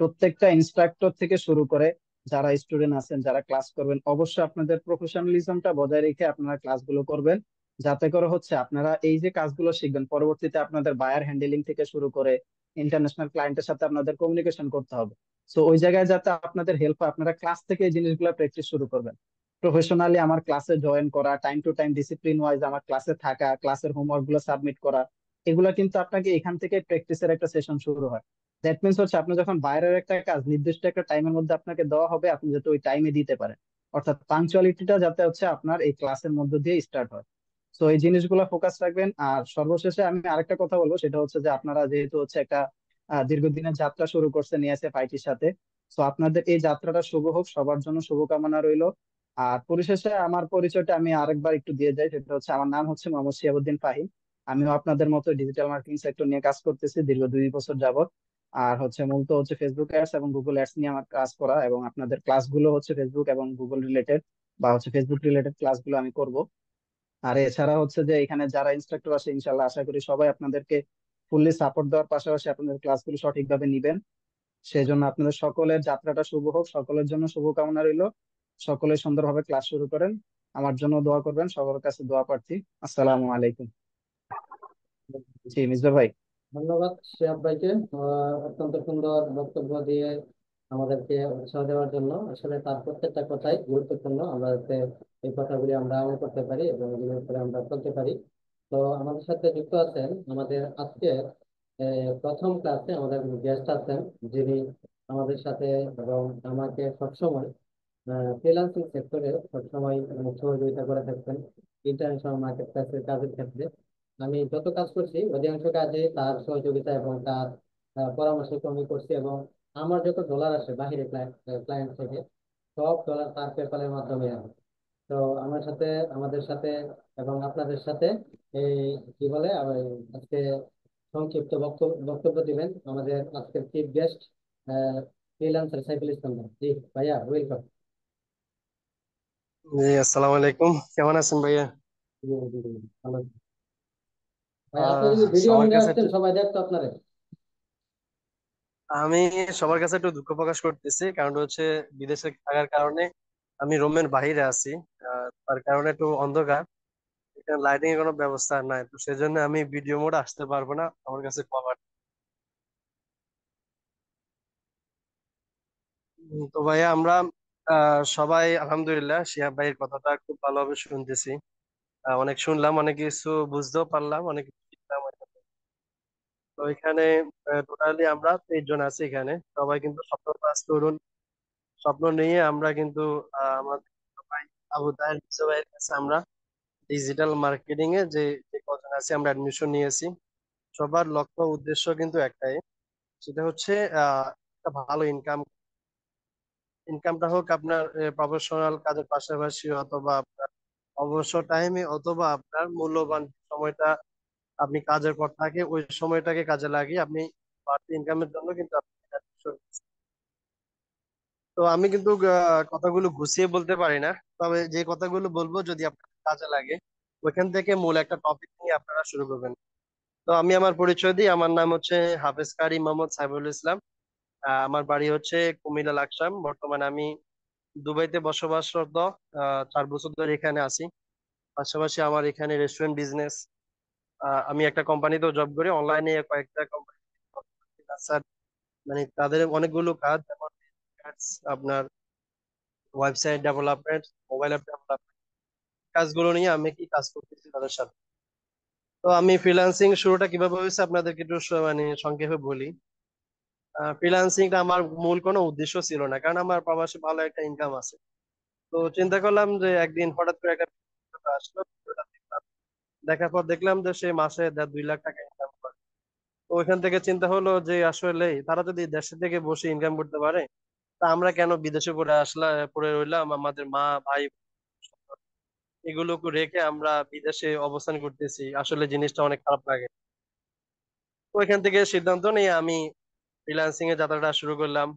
প্রত্যেকটা ইনস্ট্রাক্টর থেকে শুরু করে যারা স্টুডেন্ট আছেন, যারা ক্লাস করবেন, অবশ্যই আপনাদের প্রফেশনালিজমটা বজায় রেখে আপনারা ক্লাসগুলো করবেন, যাতে করে হচ্ছে আপনারা এই যে কাজগুলো শিখবেন, পরবর্তীতে আপনাদের বায়ার হ্যান্ডেলিং থেকে শুরু করে ইন্টারন্যাশনাল ক্লায়েন্টের সাথে আপনাদের কমিউনিকেশন করতে হবে। তো ওই জায়গায় যাতে আপনাদের হেল্প হয়, আপনারা ক্লাস থেকে এই জিনিসগুলো প্র্যাকটিস শুরু করবেন। প্রফেশনালি আমার ক্লাসে জয়েন করা, time to time discipline wise আমার ক্লাসে থাকা, ক্লাসের হোমওয়ার্ক গুলো সাবমিট করা, এগুলা কিন্তু আপনাকে এখান থেকে প্র্যাকটিসের একটা সেশন শুরু হয়। দ্যাট মিনস হচ্ছে আপনি যখন বাইরের একটা কাজ নির্দিষ্ট একটা টাইমের মধ্যে আপনাকে দেওয়া হবে, আপনি যাতে ওই টাইমে দিতে পারেন, অর্থাৎ পাংচুয়ালিটিটা যাতে হচ্ছে আপনার এই ক্লাসের মধ্য দিয়ে স্টার্ট হয়। তো এই জিনিসগুলো ফোকাস রাখবেন। আর সর্বশেষে আমি আরেকটা কথা বলবো, সেটা হচ্ছে যে আপনারা যেহেতু হচ্ছে একটা দীর্ঘদিনের যাত্রা শুরু করছেন এএসএফ আইটির সাথে, তো আপনাদের এই যাত্রাটা শুভ হোক, সবার জন্য শুভকামনা রইলো। আর পরিশেষে আমার পরিচয়টা আমি আরেকবার একটু দিয়ে যাই, সেটা হচ্ছে আমার নাম হচ্ছে মোহাম্মদ শিহাবুদ্দিন ফাহিম। আমিও আপনাদের মতো ডিজিটাল মার্কেটিং সেক্টর নিয়ে কাজ করতেছি দীর্ঘ 2 বছর যাবত। আর হচ্ছে মূলত হচ্ছে ফেসবুক অ্যাডস এবং গুগল অ্যাডস নিয়ে আমার কাজ করা, এবং আপনাদের ক্লাসগুলো হচ্ছে ফেসবুক এবং গুগল রিলেটেড বা হচ্ছে ফেসবুক রিলেটেড ক্লাসগুলো আমি করব। আর এছাড়া হচ্ছে যে এখানে যারা ইনস্ট্রাক্টর আছে ইনশাল্লাহ আশা করি সবাই আপনাদেরকে ফুললি সাপোর্ট দেওয়ার পাশাপাশি আপনাদের ক্লাসগুলো সঠিকভাবে নিবেন। সেই জন্য আপনাদের সকলের যাত্রাটা শুভ হোক, সকলের জন্য শুভকামনা রইল। সকলে সুন্দরভাবে ক্লাস শুরু করেন। আমার জন্য দোয়া করবেন, সবার কাছে দোয়া প্রার্থী। আসসালামু আলাইকুম। জি মিসবা ভাই। ধন্যবাদ শিহাব ভাইকে অত্যন্ত সুন্দর বক্তব্য দিয়ে আমাদেরকে উৎসাহ দেওয়ার জন্য। আসলে তার প্রত্যেকটা কথাই গুরুত্বপূর্ণ, আমরা যাতে এই কথাগুলি আমরা আমল করতে পারি এবং এগুলোর উপরে আমরা চলতে পারি। তো আমাদের সাথে যুক্ত আছেন আমাদের আজকে প্রথম ক্লাসে আমাদের গেস্ট আছেন, যিনি আমাদের সাথে এবং আমাকে সবসময় ফ্রিল্যান্সিং সেক্টরে সবসময় সহযোগিতা করে থাকতেন ইন্টারন্যাশনাল মার্কেট প্লেসের কাজের ক্ষেত্রে। আমি যত কাজ করছি অধিকাংশ কাজে তার সহযোগিতা এবং তার পরামর্শ আমি করছি, এবং আমার যত ডলার আসে বাহিরে ক্লায়েন্ট থেকে সব ডলার তার পেপালের মাধ্যমে আসে। তো আমার সাথে, আমাদের সাথে এবং আপনাদের সাথে এই কি বলে আজকে সংক্ষিপ্ত বক্তব্য দিবেন আমাদের আজকের chief guest freelancer Saiful Islam ভাই। জি ভাইয়া, ওয়েলকাম। জি, আসসালামু আলাইকুম। কেমন আছেন ভাইয়া? ভালো। ভাই আপনি যদি ভিডিও সবার নিয়ে কাছে আসতেন সবাই দেখতো আপনারে। আমি সবার কাছে একটু দুঃখ প্রকাশ করতেছি, কারণ হচ্ছে বিদেশে থাকার কারণে আমি রুমের বাইরে আছি। তার কারণে একটু অন্ধকার, এখানে লাইটিং এর কোনো ব্যবস্থা নাই, তো সেজন্য আমি ভিডিও মোড আসতে পারবো না। আমার কাছে কভার। তো ভাইয়া আমরা সবাই আলহামদুলিল্লাহ শিহাব ভাইয়ের কথাটা খুব ভালোভাবে শুনতেছি। অনেক শুনলাম, অনেক কিছু বুঝতেও পারলাম, অনেক কিছু শিখলাম। তো এখানে টোটালি আমরা 23 জন আছি এখানে। সবাই কিন্তু স্বপ্ন কাজ করুন, স্বপ্ন নিয়ে আমরা কিন্তু আমাদের সবাই আবু তাহের মিশু ভাইয়ের কাছে আমরা ডিজিটাল মার্কেটিং এ যে যে কজন আছে আমরা অ্যাডমিশন নিয়েছি। সবার লক্ষ্য উদ্দেশ্য কিন্তু একটাই, সেটা হচ্ছে একটা ভালো ইনকাম। ইনকামটা হোক আপনার প্রফেশনাল কাজের পাশাপাশি, অথবা আপনার অবসর টাইমে, অথবা আপনার মূল্যবান সময়টা আপনি কাজের পর থাকে ওই সময়টাকে কাজে লাগিয়ে আপনি বাড়তি ইনকামের জন্য কিন্তু আপনি admission নিয়েছেন। তো আমি কিন্তু কথাগুলো গুছিয়ে বলতে পারি না, তবে যে কথাগুলো বলবো যদি আপনার কাজে লাগে ওইখান থেকে মূল একটা টপিক নিয়ে আপনারা শুরু করবেন। তো আমি আমার পরিচয় দিই, আমার নাম হচ্ছে হাফেজ কারি মোহাম্মদ সাইফুল ইসলাম। আমার বাড়ি হচ্ছে কুমিল্লা লাকসাম। বর্তমানে আমি দুবাইতে বসবাসরত। 4 বছর ধরে এখানে আছি। পাশাপাশি আমার এখানে রেস্টুরেন্ট বিজনেস, আমি একটা কোম্পানিতেও জব করি, অনলাইনে কয়েকটা কোম্পানি, মানে তাদের অনেকগুলো কাজ, যেমন আপনার website development, mobile app development, কাজগুলো নিয়ে আমি কি কাজ করতেছি তাদের সাথে। তো আমি ফ্রিল্যান্সিং শুরুটা কিভাবে হয়েছে আপনাদেরকে একটু মানে সংক্ষেপে বলি। ফ্রিল্যান্সিংটা আমার মূল কোনো উদ্দেশ্য ছিল না, কারণ আমার প্রবাসে ভালো একটা ইনকাম আছে। তো চিন্তা করলাম যে একদিন হঠাৎ করে একটা ভিডিও আসলো, ভিডিওটা দেখলাম। দেখার পর দেখলাম যে সে মাসে 1.5 লাখ টাকা ইনকাম করে। তো ওইখান থেকে চিন্তা হলো যে আসলে তারা যদি দেশে থেকে বসে ইনকাম করতে পারে, তা আমরা কেন বিদেশে পড়ে রইলাম, আমাদের মা ভাই এগুলোকে রেখে আমরা বিদেশে অবস্থান করতেছি। আসলে জিনিসটা অনেক খারাপ লাগে। তো ওইখান থেকে সিদ্ধান্ত নিয়ে আমি ফ্রিল্যান্সিং এর যাত্রাটা শুরু করলাম।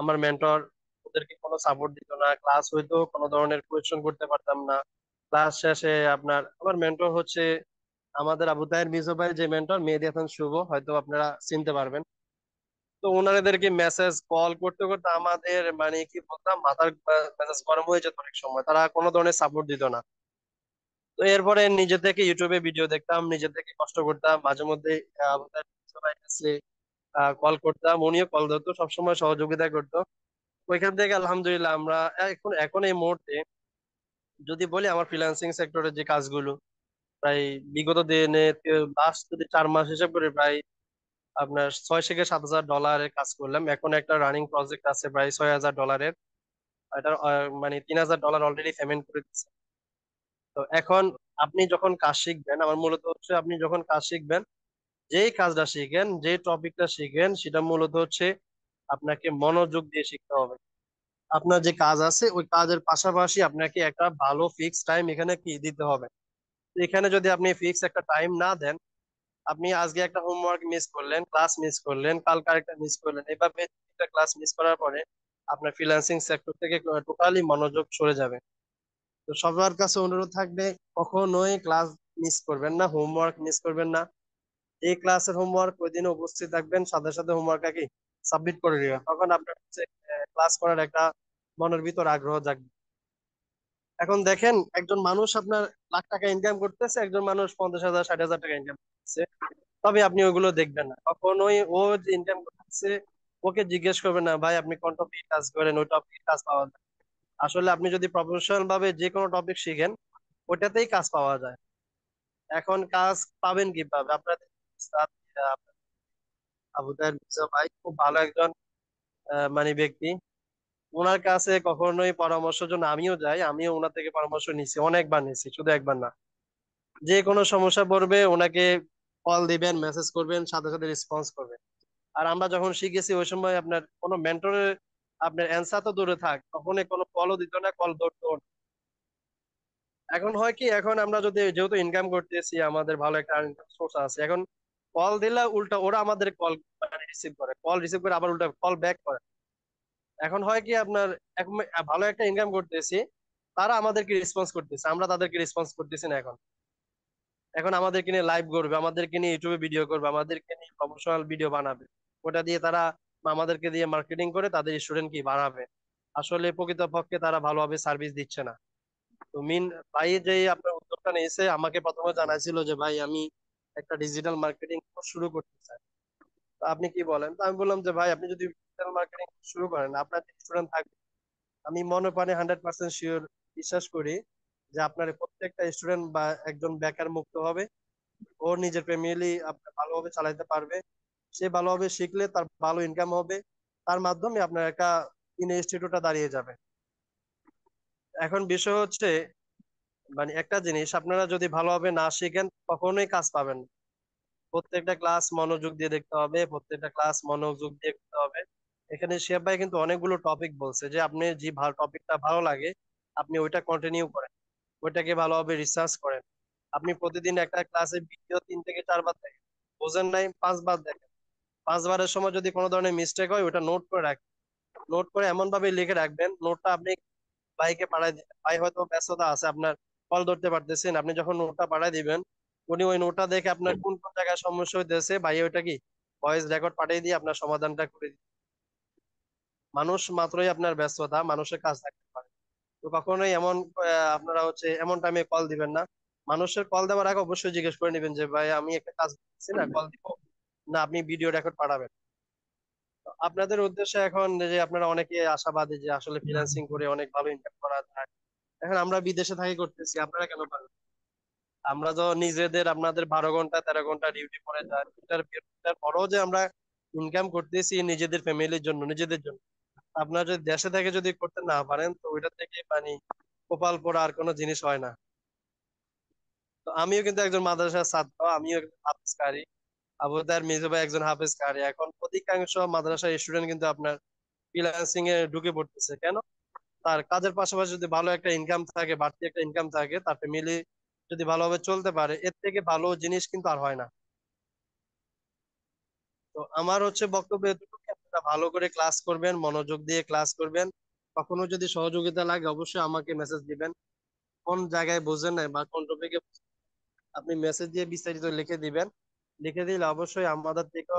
আমার মেন্টর ওদেরকে কোনো সাপোর্ট দিত না, ক্লাস হয়তো কোনো ধরনের কোয়েশ্চেন করতে পারতাম না। ক্লাস শেষে আপনার আমার মেন্টর হচ্ছে আমাদের আবু তাহের মিজু ভাই, যে মেন্টর মেহেদী হাসান শুভ, হয়তো আপনারা চিনতে পারবেন। তো ওনাদেরকে মেসেজ কল করতে করতে আমাদের মানে কি বলতাম, মাথার মেসেজ গরম হয়ে যেত অনেক সময়, তারা কোনো ধরনের সাপোর্ট দিত না। তো এরপরে নিজে থেকে ইউটিউবে ভিডিও দেখতাম, নিজে থেকে কষ্ট করতাম, মাঝে মধ্যে আবু তাহের মিজু ভাইয়ের কাছে কল করতাম, উনিও কল ধরতো, সবসময় সহযোগিতা করতো। ওইখান থেকে আলহামদুলিল্লাহ আমরা এখন এখন এই মুহূর্তে যদি বলি আমার ফ্রিল্যান্সিং সেক্টরের যে কাজগুলো, প্রায় বিগত দিনে লাস্ট যদি 4 মাস হিসাব করে প্রায় আপনার 6 থেকে 7 হাজার ডলারের কাজ করলাম। এখন একটা রানিং প্রজেক্ট আছে প্রায় 6 হাজার ডলারের। এটা মানে 3 হাজার ডলার অলরেডি পেমেন্ট করে দিচ্ছে। তো এখন আপনি যখন কাজ শিখবেন, আমার মূলত হচ্ছে আপনি যখন কাজ শিখবেন, যেই কাজটা শিখেন, যে টপিকটা শিখেন, সেটা মূলত হচ্ছে আপনাকে মনোযোগ দিয়ে শিখতে হবে। আপনার যে কাজ আছে ওই কাজের পাশাপাশি আপনাকে একটা ভালো ফিক্স টাইম এখানে কি দিতে হবে। তো এখানে যদি আপনি ফিক্স একটা টাইম না দেন, আপনি আজকে একটা হোমওয়ার্ক মিস করলেন, ক্লাস মিস করলেন, কালকে আরেকটা মিস করলেন, এভাবে একটা ক্লাস মিস করার পরে আপনার ফ্রিল্যান্সিং সেক্টর থেকে টোটালি মনোযোগ সরে যাবে। তো সবার কাছে অনুরোধ থাকবে, কখনোই ক্লাস মিস করবেন না, হোমওয়ার্ক মিস করবেন না। এই ক্লাসের হোমওয়ার্ক ওই দিনে উপস্থিত থাকবেন, সাথে সাথে হোমওয়ার্কটা কি সাবমিট করে দিবেন। তখন আপনার হচ্ছে ক্লাস করার একটা মনের ভিতর আগ্রহ জাগবে। এখন দেখেন, একজন মানুষ আপনার লাখ টাকা ইনকাম করতেছে, একজন মানুষ 50,000 60,000 টাকা ইনকাম করতেছে, তবে আপনি ওইগুলো দেখবেন না কখনোই। ও যে ইনকাম করতেছে ওকে জিজ্ঞেস করবেন না, ভাই আপনি কোন টপিকে কাজ করেন, ওই টপিকে কাজ পাওয়া যায়। আসলে আপনি যদি প্রফেশনাল ভাবে যে কোনো টপিক শিখেন, ওটাতেই কাজ পাওয়া যায়। এখন কাজ পাবেন কিভাবে? আপনাদের উস্তাদ, আবু তাহের মির্জা ভাই খুব ভালো একজন মানে ব্যক্তি। ওনার কাছে কখনোই পরামর্শের জন্য আমিও যাই, আমিও ওনার থেকে পরামর্শ নিছি, অনেকবার নিছি, শুধু একবার না। যে কোনো সমস্যা পড়বে ওনাকে কল দিবেন, মেসেজ করবেন, সাথে সাথে রেসপন্স করবেন। আর আমরা যখন শিখেছি ওই সময় আপনার কোনো মেন্টরের আপনার অ্যান্সার তো দূরে থাক, তখন কোনো কলও দিত না, কল ধরতো না। এখন হয় কি, এখন আমরা যদি যেহেতু ইনকাম করতেছি, আমাদের ভালো একটা ইনকাম সোর্স আছে, এখন কল দিলে উল্টা ওরা আমাদের কল রিসিভ করে, কল রিসিভ করে আবার উল্টা কল ব্যাক করে। এখন হয় কি আপনার ভালো একটা ইনকাম করতেছি, তারা আমাদেরকে রেসপন্স করতেছে, আমরা তাদেরকে রেসপন্স করতেছি না। এখন এখন আমাদেরকে নিয়ে লাইভ করবে, আমাদেরকে নিয়ে ইউটিউবে ভিডিও করবে, আমাদেরকে নিয়ে প্রমোশনাল ভিডিও বানাবে, ওটা দিয়ে তারা আমাদেরকে দিয়ে মার্কেটিং করে তাদের স্টুডেন্ট কি বাড়াবে। আসলে প্রকৃতপক্ষে তারা ভালোভাবে সার্ভিস দিচ্ছে না। তো ভাই যে আপনার উদ্যোগটা নিয়েছে, আমাকে প্রথমে জানাইছিল যে ভাই আমি একটা ডিজিটাল মার্কেটিং শুরু করতে চাই, তো আপনি কি বলেন? তো আমি বললাম যে ভাই আপনি যদি ডিজিটাল মার্কেটিং শুরু করেন, আপনার স্টুডেন্ট থাকবে, আমি মনে প্রাণে 100% শিওর বিশ্বাস করি যে আপনার প্রত্যেকটা স্টুডেন্ট বা একজন বেকার মুক্ত হবে, ওর নিজের ফ্যামিলি আপনার ভালোভাবে চালাতে পারবে, সে ভালোভাবে শিখলে তার ভালো ইনকাম হবে, তার মাধ্যমে আপনার একটা ইনস্টিটিউটটা দাঁড়িয়ে যাবে। এখন বিষয় হচ্ছে মানে একটা জিনিস, আপনারা যদি ভালোভাবে না শিখেন কখনোই কাজ পাবেন না। প্রত্যেকটা ক্লাস মনোযোগ দিয়ে দেখতে হবে, প্রত্যেকটা ক্লাস মনোযোগ দিয়ে করতে হবে। এখানে শিহাব ভাই কিন্তু অনেকগুলো টপিক বলছে, যে আপনি যে ভালো টপিকটা ভালো লাগে আপনি ওইটা কন্টিনিউ করেন, ওইটাকে ভালোভাবে রিসার্চ করেন। আপনি প্রতিদিন একটা ক্লাসে ভিডিও 3 থেকে 4 বার দেখেন, বোঝেন নাই 5 বার দেখেন, 5 বারের সময় যদি কোনো ধরনের মিস্টেক হয় ওটা নোট করে রাখবেন। নোট করে এমন ভাবে লিখে রাখবেন, নোটটা আপনি ভাইকে পাঠাই দিবেন, ভাই হয়তো ব্যস্ততা আছে, আপনার কল ধরতে পারতেছেন, আপনি যখন নোটটা পাঠাই দিবেন, উনি ওই নোটটা দেখে আপনার কোন কোন জায়গায় সমস্যা হইতেছে ভাই ওইটা কি ভয়েস রেকর্ড পাঠিয়ে দিয়ে আপনার সমাধানটা করে দিবে। মানুষ মাত্রই আপনার ব্যস্ততা, মানুষের কাজ থাকতে পারে। তো কখনোই এমন আপনারা হচ্ছে এমন টাইমে কল দিবেন না। মানুষের কল দেওয়ার আগে অবশ্যই জিজ্ঞেস করে নেবেন যে ভাই আমি একটা কাজ করতেছি না, কল দিব না, আপনি ভিডিও রেকর্ড পাঠাবেন। তো আপনাদের উদ্দেশ্যে এখন যে আপনারা অনেকে আশাবাদী যে আসলে ফ্রিল্যান্সিং করে অনেক ভালো ইনকাম করা যায়, এখন আমরা বিদেশে থাকি করতেছি, আপনারা কেন পারবেন? আমরা তো নিজেদের আপনাদের 12 ঘন্টা 13 ঘন্টা ডিউটি করে যায়, এটার পরেও যে আমরা ইনকাম করতেছি নিজেদের ফ্যামিলির জন্য, নিজেদের জন্য। আপনারা যদি দেশে থেকে যদি করতে না পারেন, তো ওইটা থেকে মানে কপাল পোড়া আর কোনো জিনিস হয় না। তো আমিও কিন্তু একজন মাদ্রাসার ছাত্র, আমিও একজন হাফেজ কারি, আবু তাহের মিজু ভাই একজন হাফেজ কারি। এখন অধিকাংশ মাদ্রাসার স্টুডেন্ট কিন্তু আপনার ফ্রিল্যান্সিং এ ঢুকে পড়তেছে কেন? তার কাজের পাশাপাশি যদি ভালো একটা ইনকাম থাকে, বাড়তি একটা ইনকাম থাকে, তার ফ্যামিলি যদি ভালোভাবে চলতে পারে, এর থেকে ভালো জিনিস কিন্তু আর হয় না। তো আমার হচ্ছে বক্তব্য এতটুকু, আপনারা ভালো করে ক্লাস করবেন, মনোযোগ দিয়ে ক্লাস করবেন। কখনো যদি সহযোগিতা লাগে অবশ্যই আমাকে মেসেজ দিবেন, কোন জায়গায় বোঝেন নাই বা কোন টপিকে আপনি মেসেজ দিয়ে বিস্তারিত লিখে দিবেন। লিখে দিলে অবশ্যই আমাদের থেকে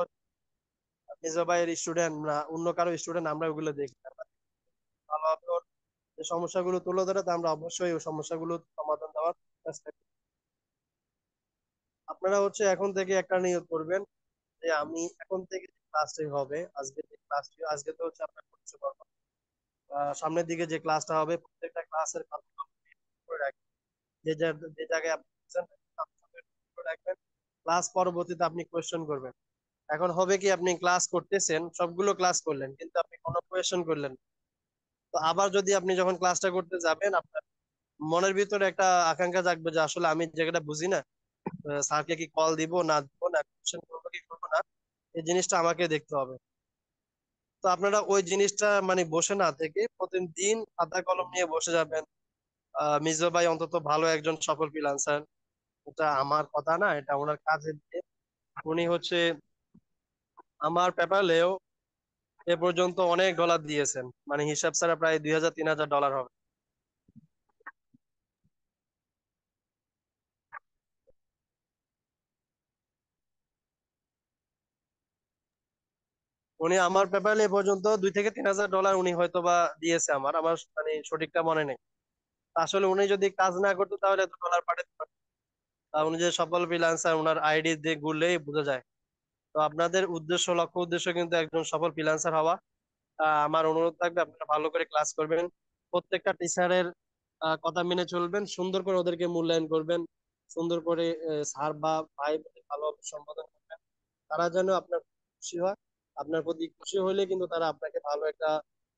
মির্জা ভাইয়ের স্টুডেন্ট না অন্য কারো স্টুডেন্ট আমরা ওগুলো দেখি, ভালোভাবে ওর যে সমস্যাগুলো তুলে ধরে, তা আমরা অবশ্যই ওই সমস্যাগুলো সমাধান দেওয়ার চেষ্টা করি। আপনারা হচ্ছে এখন থেকে একটা নিয়ত করবেন যে আমি এখন থেকে যে ক্লাসটি হবে, আজকে যে ক্লাসটি, আজকে তো হচ্ছে আপনার পরিচয়, সামনের দিকে যে ক্লাসটা হবে প্রত্যেকটা ক্লাসের করে রাখবেন। যে জায়গায় আপনি বুঝছেন, করে রাখবেন। ক্লাস পরবর্তীতে আপনি কোয়েশ্চেন করবেন। এখন হবে কি, আপনি ক্লাস করতেছেন, সবগুলো ক্লাস করলেন, কিন্তু আপনি কোনো কোয়েশ্চেন করলেন না। তো আবার যদি আপনি যখন ক্লাসটা করতে যাবেন, আপনার মনের ভিতরে একটা আকাঙ্ক্ষা জাগবে যে আসলে আমি যে জায়গাটা বুঝি না, স্যারকে কি কল দিব না দিব না, কোয়েশ্চেন করবো কি করবো না, এই জিনিসটা আমাকে দেখতে হবে। তো তো আপনারা ওই জিনিসটা মানে বসে না থেকে প্রতিদিন খাতা কলম নিয়ে বসে যাবেন। মির্জা ভাই অন্তত ভালো একজন সফল ফ্রিল্যান্সার। এটা আমার কথা না, এটা ওনার কাজের দিক। উনি হচ্ছে আমার পেপ্যালেও এ পর্যন্ত অনেক ডলার দিয়েছেন, মানে হিসাব ছাড়া প্রায় 2000-3000 ডলার হবে। উনি আমার পেপ্যালে এ পর্যন্ত 2000-3000 ডলার উনি হয়তো বা দিয়েছে। আমার আমার মানে সঠিকটা মনে নেই। আসলে উনি যদি কাজ না করতো তাহলে এত ডলার পাঠাতে পারতো না। উনি যে সফল ফ্রিল্যান্সার, ওনার আইডি দিয়ে ঘুরলেই বোঝা যায়। তো আপনাদের উদ্দেশ্য, লক্ষ্য উদ্দেশ্য কিন্তু একজন সফল ফ্রিল্যান্সার হওয়া। আমার অনুরোধ থাকবে আপনারা ভালো করে ক্লাস করবেন, প্রত্যেকটা টিচারের কথা মেনে চলবেন, সুন্দর করে ওদেরকে মূল্যায়ন করবেন, সুন্দর করে স্যার বা ভাই বলে ভালোভাবে সম্বোধন করবেন। তারা যেন আপনার প্রতি খুশি হয়। আপনার প্রতি খুশি হলে কিন্তু তারা আপনাকে ভালো একটা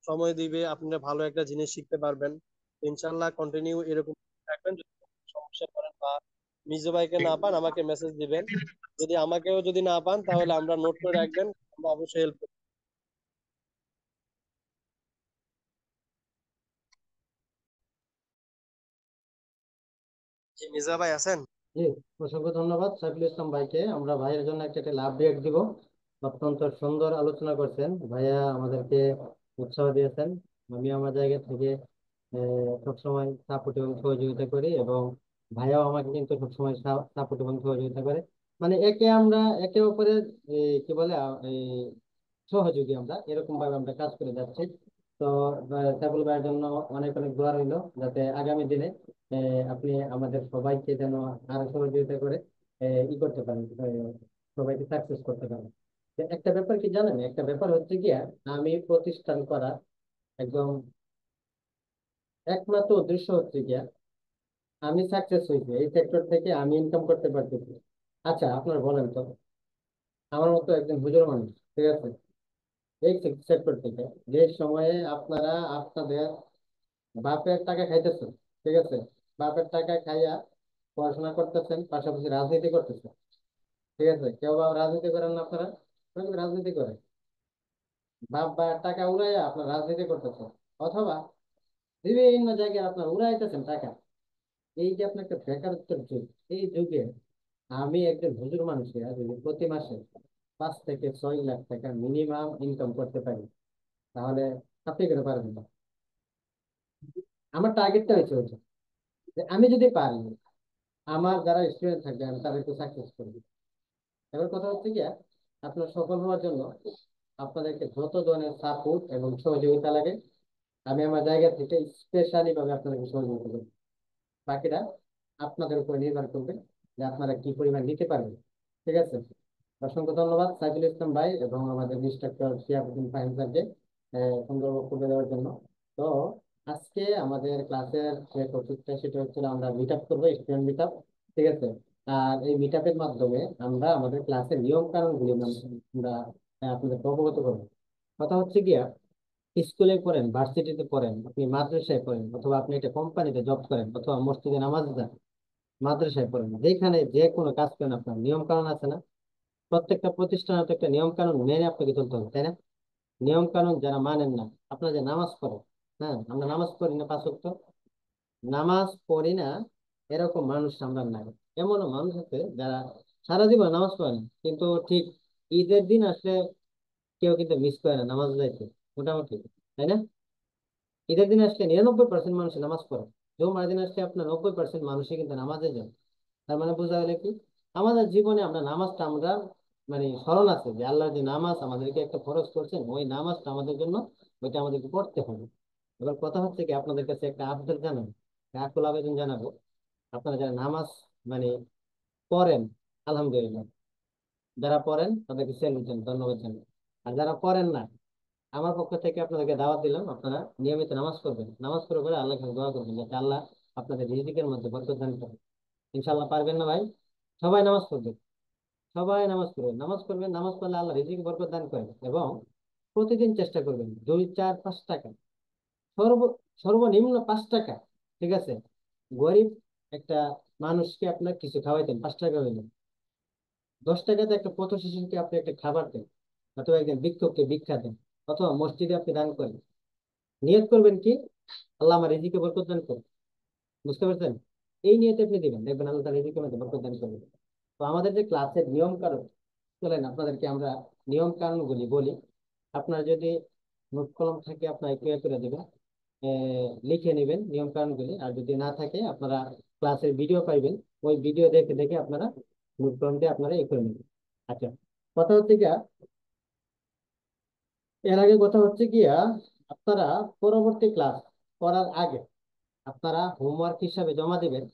সময় দিবে, আপনারা ভালো একটা জিনিস শিখতে পারবেন। তো ইনশাল্লাহ কন্টিনিউ এরকম রাখবেন। যদি কোনো সমস্যা করেন বা মিজু ভাইকে না পান আমাকে মেসেজ দিবেন। যদি আমাকেও যদি না পান তাহলে আমরা নোট করে রাখবেন, আমরা অবশ্যই হেল্প। জি মির্জা ভাই আছেন? জি, অসংখ্য ধন্যবাদ সাইফুল ইসলাম ভাইকে। আমরা ভাইয়ের জন্য একটা লাভ রিয়েক্ট দিব। অত্যন্ত সুন্দর আলোচনা করছেন ভাইয়া, আমাদেরকে উৎসাহ দিয়েছেন। আমি আমার জায়গা থেকে সবসময় সাপোর্ট এবং সহযোগিতা করি, এবং ভাইয়াও আমাকে কিন্তু সবসময় সাপোর্ট এবং সহযোগিতা করে। মানে আমরা একে অপরের কি বলে সহযোগী, আমরা এরকম ভাবে আমরা কাজ করে যাচ্ছি। তো সাইফুল ভাইয়ের জন্য অনেক অনেক দোয়া রইল, যাতে আগামী দিনে আপনি আমাদের সবাইকে যেন আরো সহযোগিতা করে করতে পারেন, সবাইকে সাকসেস করতে পারেন। তো একটা ব্যাপার কি জানেন, একটা ব্যাপার হচ্ছে কি, আমি প্রতিষ্ঠান করা একদম একমাত্র উদ্দেশ্য হচ্ছে কি, আমি সাকসেস হয়েছি এই সেক্টর থেকে, আমি ইনকাম করতে পারতেছি। আচ্ছা আপনার বলেন তো, আমার মতো একজন হুজুর মানুষ, ঠিক আছে, এই সেক্টর থেকে যে সময়ে আপনারা আপনাদের বাপের টাকা খাইতেছেন, ঠিক আছে, বাপের টাকা খাইয়া পড়াশোনা করতেছেন, পাশাপাশি রাজনীতি করতেছেন, ঠিক আছে, কেউ বা রাজনীতি করেন না আপনারা? কেউ কিন্তু রাজনীতি করেন, বাপ বা টাকা উড়াইয়া আপনার রাজনীতি করতেছেন, অথবা বিভিন্ন জায়গায় আপনার উড়াইতেছেন টাকা। এই যে আপনার একটা বেকারত্বের যুগ, এই যুগে আমি একজন হুজুর মানুষের যদি প্রতি মাসে 5 থেকে 6 লাখ টাকা মিনিমাম ইনকাম করতে পারি, তাহলে আপনি কেন পারবেন না? আমার টার্গেটটা হচ্ছে ওইটা, যে আমি যদি পারি, আমার যারা স্টুডেন্ট থাকবে আমি তাদেরকে সাকসেস করবো। এবার কথা হচ্ছে কি, আপনার সফল হওয়ার জন্য আপনাদেরকে যত ধরনের সাপোর্ট এবং সহযোগিতা লাগে, আমি আমার জায়গা থেকে স্পেশালি ভাবে আপনাদেরকে সহযোগিতা করবো। বাকিটা আপনাদের উপর নির্ভর করবে যে আপনারা কি পরিমাণ নিতে পারবেন, ঠিক আছে। অসংখ্য ধন্যবাদ সাইফুল ইসলাম ভাই এবং আমাদের ইনস্ট্রাক্টর শিয়াবুদ্দিন ফাহিম স্যারকে সুন্দর বক্তব্য দেওয়ার জন্য। তো আজকে আমাদের ক্লাসের যে টপিকটা সেটা হচ্ছে আমরা মিট আপ করবো, স্টুডেন্ট মিট আপ, ঠিক আছে। আর এই মিট আপের মাধ্যমে আমরা আমাদের ক্লাসের নিয়ম কানুন গুলি আমরা আপনাদের অবগত করবো। কথা হচ্ছে গিয়া, স্কুলে পড়েন, ভার্সিটিতে পড়েন, আপনি মাদ্রাসায় পড়েন, অথবা আপনি একটা কোম্পানিতে জব করেন, অথবা মসজিদে নামাজ যান, মাদ্রাসায় পড়েন, যেখানে যে কোনো কাজ করেন, আপনার নিয়ম কানুন আছে না? প্রত্যেকটা প্রতিষ্ঠানে তো একটা নিয়ম কানুন মেনে আপনাকে চলতে হবে, তাই না? নিয়ম কানুন যারা মানেন না, আপনারা যে নামাজ পড়েন, হ্যাঁ আমরা নামাজ পড়ি না 5 ওয়াক্ত, নামাজ পড়ি না এরকম মানুষ আমরা নাই। এমনও মানুষ আছে যারা সারা জীবন নামাজ পড়ে না, কিন্তু ঠিক ঈদের দিন আসলে কেউ কিন্তু মিস করে না নামাজ যাইতে, মোটামুটি, তাই না? ঈদের দিন আসলে 99% মানুষ নামাজ পড়ে, জুমার দিন আসলে আপনার 90% মানুষই কিন্তু নামাজে যায়। তার মানে বোঝা গেলে কি, আমাদের জীবনে আমরা নামাজটা আমরা মানে স্মরণ আছে যে আল্লাহ যে নামাজ আমাদেরকে একটা ফরজ করছেন, ওই নামাজটা আমাদের জন্য ওইটা আমাদেরকে পড়তে হবে। এবার কথা হচ্ছে কি, আপনাদের কাছে একটা আবেদন জানাবো, আকুল আবেদন জানাবো, আপনারা যারা নামাজ মানে পড়েন, আলহামদুলিল্লাহ, যারা পড়েন তাদেরকে স্যালুট জানাই, ধন্যবাদ জানাই। আর যারা পড়েন না, আমার পক্ষ থেকে আপনাদেরকে দাওয়াত দিলাম, আপনারা নিয়মিত নামাজ পড়বেন, নামাজ পড়ে পড়ে আল্লাহর কাছে দোয়া করবেন যাতে আল্লাহ আপনাদের রিজিকের মধ্যে বরকত দান করেন। ইনশাআল্লাহ পারবেন না ভাই? সবাই নামাজ পড়বেন, সবাই নামাজ পড়বেন, নামাজ পড়বেন, নামাজ পড়লে আল্লাহ রিজিক বরকত দান করেন। এবং প্রতিদিন চেষ্টা করবেন 2, 4, 5 টাকা, সর্ব সর্বনিম্ন 5 টাকা, ঠিক আছে, গরিব একটা মানুষকে আপনার কিছু খাওয়াইতেন, 5 টাকা হইলেন, 10 টাকাতে একটা পথ শিশুকে আপনি একটা খাবার দেন, অথবা একজন ভিক্ষুককে ভিক্ষা দেন, অথবা মসজিদে আপনি দান করেন, নিয়ত করবেন কি, আল্লাহ আমার রিজিকে বরকত দান করুন। বুঝতে পারছেন? এই নিয়তে আপনি দিবেন, দেখবেন আল্লাহ তাআলা রিজিকের মধ্যে বরকত দান করবেন। তো আমাদের যে ক্লাসের নিয়ম কানুন, চলেন আপনাদেরকে আমরা নিয়ম কানুন গুলি বলি। আপনার যদি নোট কলম থাকে আপনার একটু করে দেবেন, লিখে নেবেন নিয়ম কানুন গুলি। আর যদি না থাকে আপনারা ক্লাসের ভিডিও পাইবেন, ওই ভিডিও দেখে দেখে আপনারা নোট কলম দিয়ে আপনারা করে নেবেন। আচ্ছা, কথা হচ্ছে গিয়া, এর আগে কথা হচ্ছে গিয়া, আপনারা পরবর্তী ক্লাস করার আগে আপনারা হোমওয়ার্ক হিসাবে জমা দিবেন,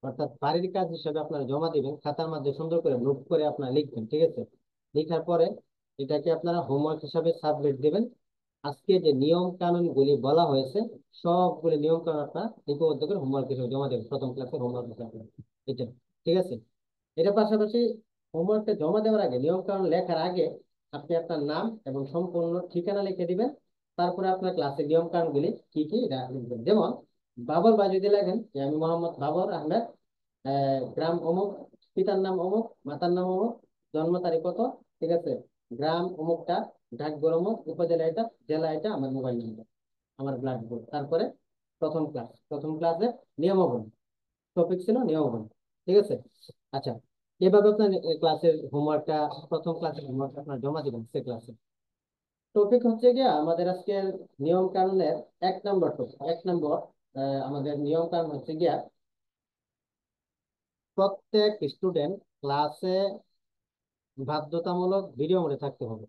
অর্থাৎ বাড়ির কাজ হিসাবে আপনারা জমা দিবেন, খাতার মধ্যে সুন্দর করে নোট করে আপনারা লিখবেন, ঠিক আছে? লেখার পরে এটাকে আপনারা হোমওয়ার্ক হিসাবে সাবমিট দিবেন। আজকে যে নিয়ম কানুন গুলি বলা হয়েছে, সবগুলি নিয়ম কানুন আপনারা লিপিবদ্ধ করে হোমওয়ার্ক হিসেবে জমা দেবেন, প্রথম ক্লাসের হোমওয়ার্ক হিসাবে। এটা ঠিক আছে? এটা পাশাপাশি হোমওয়ার্কটা জমা দেওয়ার আগে, নিয়ম কানুন লেখার আগে আপনি আপনার নাম এবং সম্পূর্ণ ঠিকানা লিখে দিবেন। তারপরে আপনার ক্লাসের নিয়ম কানুন গুলি কি কি এটা লিখবেন। যেমন বাবর বা যদি লেখেন যে আমি মোহাম্মদ বাবর আহমেদ, গ্রাম অমুক, পিতার নাম অমুক, মাতার নাম অমুক, জন্ম তারিখ কত, ঠিক আছে, গ্রাম অমুকটা, ডাকঘর অমুক, উপজেলা এটা, জেলা এটা, আমার মোবাইল নাম্বার, আমার ব্লাড গ্রুপ। তারপরে প্রথম ক্লাসে নিয়মাবলী, টপিক ছিল নিয়মাবলী, ঠিক আছে? আচ্ছা, এভাবে আপনার ক্লাসের হোমওয়ার্কটা, প্রথম ক্লাসের হোমওয়ার্কটা আপনার জমা দিবেন সে ক্লাসে। টপিক হচ্ছে গিয়ে আমাদের আজকের নিয়ম কানুনের 1 নম্বর টপিক, 1 নম্বর আমাদের নিয়ম কানুন হচ্ছে গিয়া, প্রত্যেক স্টুডেন্ট ক্লাসে বাধ্যতামূলক ভিডিও মোডে থাকতে হবে।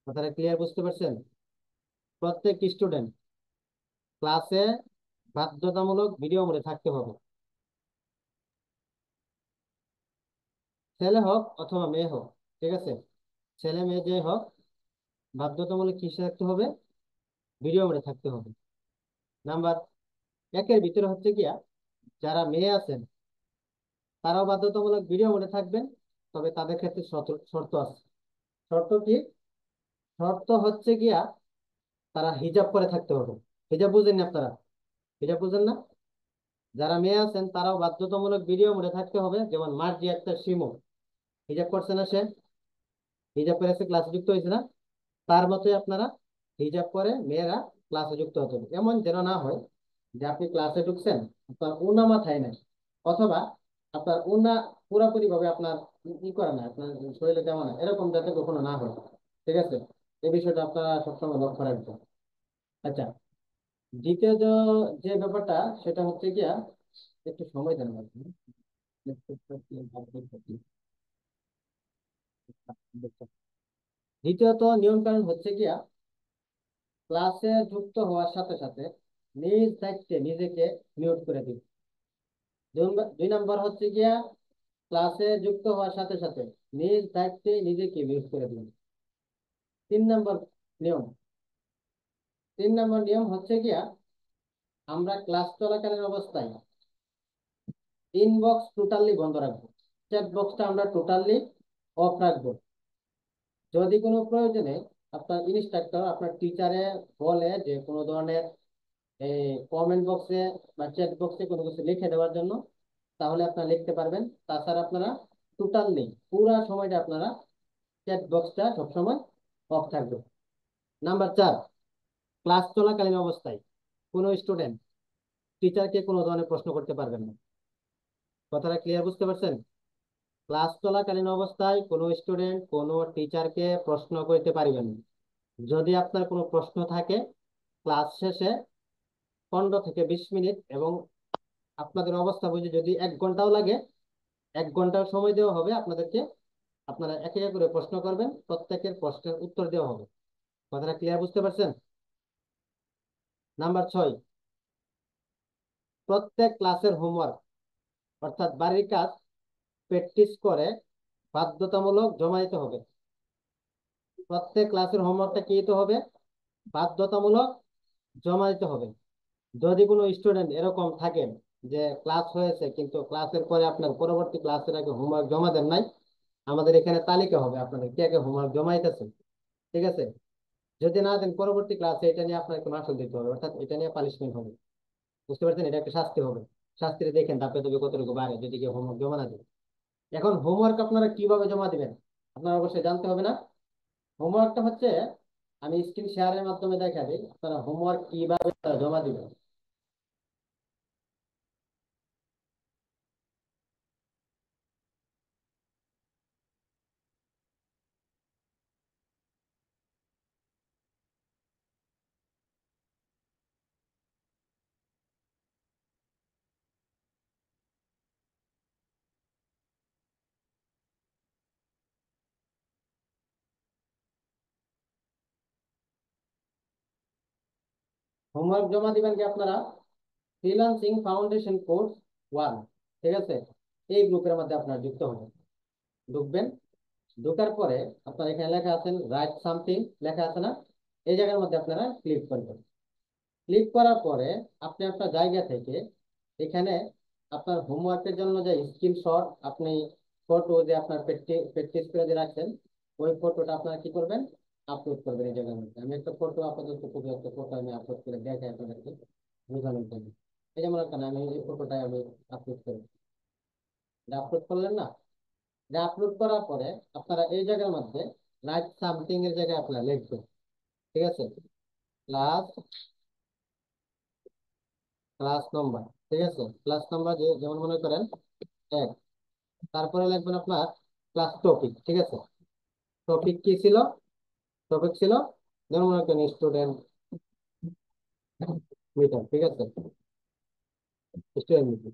কথাটা ক্লিয়ার বুঝতে পারছেন? প্রত্যেক স্টুডেন্ট ক্লাসে বাধ্যতামূলক ভিডিও মোডে থাকতে হবে, ছেলে হোক অথবা মেয়ে হোক, ঠিক আছে? ছেলে মেয়ে যে হোক, বাধ্যতামূলক কিসে থাকতে হবে? ভিডিও মোডে থাকতে হবে। নাম্বার 1-এর ভিতরে হচ্ছে গিয়া, যারা মেয়ে আছেন তারাও বাধ্যতামূলক ভিডিও মোডে থাকবেন, তবে তাদের ক্ষেত্রে শর্ত আছে। শর্ত কি? শর্ত হচ্ছে গিয়া তারা হিজাব করে থাকতে হবে। হিজাব বুঝেন না আপনারা? হিজাব বুঝেন না? যারা মেয়ে আছেন তারাও বাধ্যতামূলক ভিডিও মোডে থাকতে হবে। যেমন মার্জি আক্তার শিমু হিজাব করছে না, সে হিজাব করে ক্লাসে যুক্ত হয়েছে না? তার মতোই আপনারা হিজাব করে মেয়েরা ক্লাসে যুক্ত হতে হবে। এমন যেন না হয় যে আপনি ক্লাসে ঢুকছেন, আপনার উনা মাথায় নাই, অথবা আপনার উনা পুরাপুরি ভাবে আপনার করে না, আপনার শরীরে দেওয়া না, এরকম যাতে কখনো না হয়, ঠিক আছে? এই বিষয়টা আপনারা সবসময় লক্ষ্য রাখবেন। আচ্ছা, দ্বিতীয় যে ব্যাপারটা সেটা হচ্ছে গিয়া, একটু সময় দেন আমাকে, দ্বিতীয়ত নিয়ম কানুন হচ্ছে গিয়া, ক্লাসে যুক্ত হওয়ার সাথে সাথে নিজ দায়িত্বে নিজেকে মিউট করে দিন। 2 নম্বর হচ্ছে গিয়া, ক্লাসে যুক্ত হওয়ার সাথে সাথে নিজ দায়িত্বে নিজেকে মিউট করে দিন। 3 নম্বর নিয়ম, 3 নম্বর নিয়ম হচ্ছে গিয়া, আমরা ক্লাস চলাকালীন অবস্থায় ইনবক্স টোটালি বন্ধ রাখবো, চ্যাট বক্সটা আমরা টোটালি অফ রাখবো। যদি কোনো প্রয়োজনে আপনার ইনস্ট্রাক্টর, আপনার টিচারে বলে যে কোনো ধরনের কমেন্ট বক্সে বা চ্যাট বক্সে কোনো কিছু লিখে দেওয়ার জন্য, তাহলে আপনারা লিখতে পারবেন। তাছাড়া আপনারা টোটালি পুরা সময়টা আপনারা চ্যাট বক্সটা সবসময় অফ থাকবে। নাম্বার 4, ক্লাস চলাকালীন অবস্থায় কোনো স্টুডেন্ট টিচারকে কোনো ধরনের প্রশ্ন করতে পারবেন না। কথাটা ক্লিয়ার বুঝতে পারছেন? ক্লাস চলাকালীন অবস্থায় কোনো স্টুডেন্ট কোনো টিচারকে প্রশ্ন করতে পারবেন না। যদি আপনার কোনো প্রশ্ন থাকে, ক্লাস শেষে 15 থেকে 20 মিনিট, এবং আপনাদের অবস্থা বুঝে যদি 1 ঘন্টাও লাগে, 1 ঘন্টার সময় দেওয়া হবে আপনাদেরকে। আপনারা এক এক করে প্রশ্ন করবেন, প্রত্যেকের প্রশ্নের উত্তর দেওয়া হবে। কথাটা ক্লিয়ার বুঝতে পারছেন? নাম্বার 6, প্রত্যেক ক্লাসের হোমওয়ার্ক অর্থাৎ বাড়ির কাজ প্র্যাকটিস করে বাধ্যতামূলক জমা দিতে হবে। প্রত্যেক ক্লাসের হোমওয়ার্কটা কি দিতে হবে? বাধ্যতামূলক জমা দিতে হবে। যদি কোনো স্টুডেন্ট এরকম থাকেন যে ক্লাস হয়েছে কিন্তু ক্লাসের পরে আপনার পরবর্তী ক্লাসের আগে হোমওয়ার্ক জমা দেন নাই, আমাদের এখানে তালিকা হবে আপনাদের কে কে হোমওয়ার্ক জমা দিতেছেন, ঠিক আছে? যদি না দেন, পরবর্তী ক্লাসে এটা নিয়ে আপনাকে মাসুল দিতে হবে, অর্থাৎ এটা নিয়ে পানিশমেন্ট হবে। বুঝতে পারছেন? এটা একটা শাস্তি হবে। শাস্তিটা দেখেন ধাপে ধাপে কতটুকু বাড়ে যদি কেউ হোমওয়ার্ক জমা না দেয়। এখন হোমওয়ার্ক আপনারা কিভাবে জমা দিবেন আপনারা অবশ্যই জানতে হবে না? হোমওয়ার্কটা হচ্ছে, আমি স্ক্রিন শেয়ারের মাধ্যমে দেখাবি আপনারা হোমওয়ার্ক কিভাবে জমা দিবেন। হোমওয়ার্ক জমা দিবেন কি আপনারা ফ্রিল্যান্সিং ফাউন্ডেশন কোর্স 1, ঠিক আছে, এই গ্রুপের মধ্যে আপনারা যুক্ত হবেন। ঢুকবেন, ঢোকার পরে আপনার এখানে লেখা আছে রাইট সামথিং, লেখা আছে না, এই জায়গার মধ্যে আপনারা ক্লিক করবেন। ক্লিক করার পরে আপনি আপনার জায়গা থেকে এখানে আপনার হোমওয়ার্কের জন্য যে স্ক্রিনশট, আপনি ফটো যে আপনার প্র্যাকটিস করে যে রাখছেন, ওই ফটোটা আপনারা কি করবেন, আপলোড করবেন এই জায়গার মধ্যে। আমি একটা ফটো আপাতত একটা ফটো আমি আপলোড করে দেখাই আপনাদেরকে বোঝানোর জন্য। এই যে মনে করেন আমি এই ফটোটা আমি আপলোড করি, আপলোড করলেন না, যে আপলোড করার পরে আপনারা এই জায়গার মধ্যে রাইট সামথিং এর জায়গায় আপনারা লিখবেন, ঠিক আছে, ক্লাস ক্লাস নাম্বার, ঠিক আছে, ক্লাস নাম্বার যেমন মনে করেন 1, তারপরে লিখবেন আপনার ক্লাস টপিক, ঠিক আছে, টপিক কি ছিল, টপিক ছিল যেমন মনে করেন স্টুডেন্ট মিটার, ঠিক আছে, স্টুডেন্ট মিটার।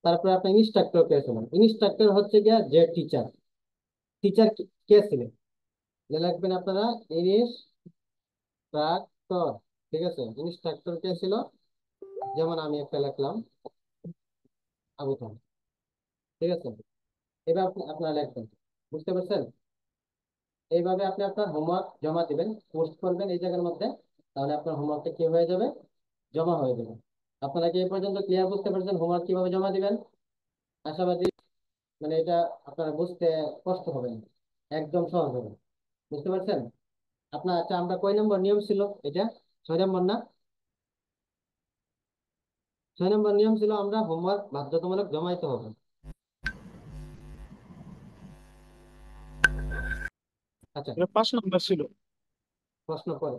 তারপরে আপনি ইনস্ট্রাক্টর পেয়েছিলেন, ইনস্ট্রাক্টর হচ্ছে গিয়া যে টিচার, টিচার কে ছিলেন, যে লিখবেন আপনারা ইনস্ট্রাক্টর, ঠিক আছে, ইনস্ট্রাক্টর কে ছিল, যেমন আমি একটা লিখলাম আবু খান, ঠিক আছে, এবার আপনারা লিখবেন, বুঝতে পারছেন। এইভাবে আপনি আপনার হোমওয়ার্ক জমা দিবেন, পোস্ট করবেন এই জায়গার মধ্যে, তাহলে আপনার হোমওয়ার্কটা কি হয়ে যাবে, জমা হয়ে যাবে। আপনারা কি এই পর্যন্ত ক্লিয়ার বুঝতে পারছেন হোমওয়ার্ক কিভাবে জমা দিবেন? আশাবাদী, মানে এটা আপনারা বুঝতে কষ্ট হবে না, একদম সহজ হবে, বুঝতে পারছেন। আপনার আচ্ছা, আমরা কয় নম্বর নিয়ম ছিল এটা, 6 নম্বর না? 6 নম্বর নিয়ম ছিল আমরা হোমওয়ার্ক বাধ্যতামূলক জমাইতে হবে। আচ্ছা, এটা 5 নাম্বার ছিল। প্রশ্ন করে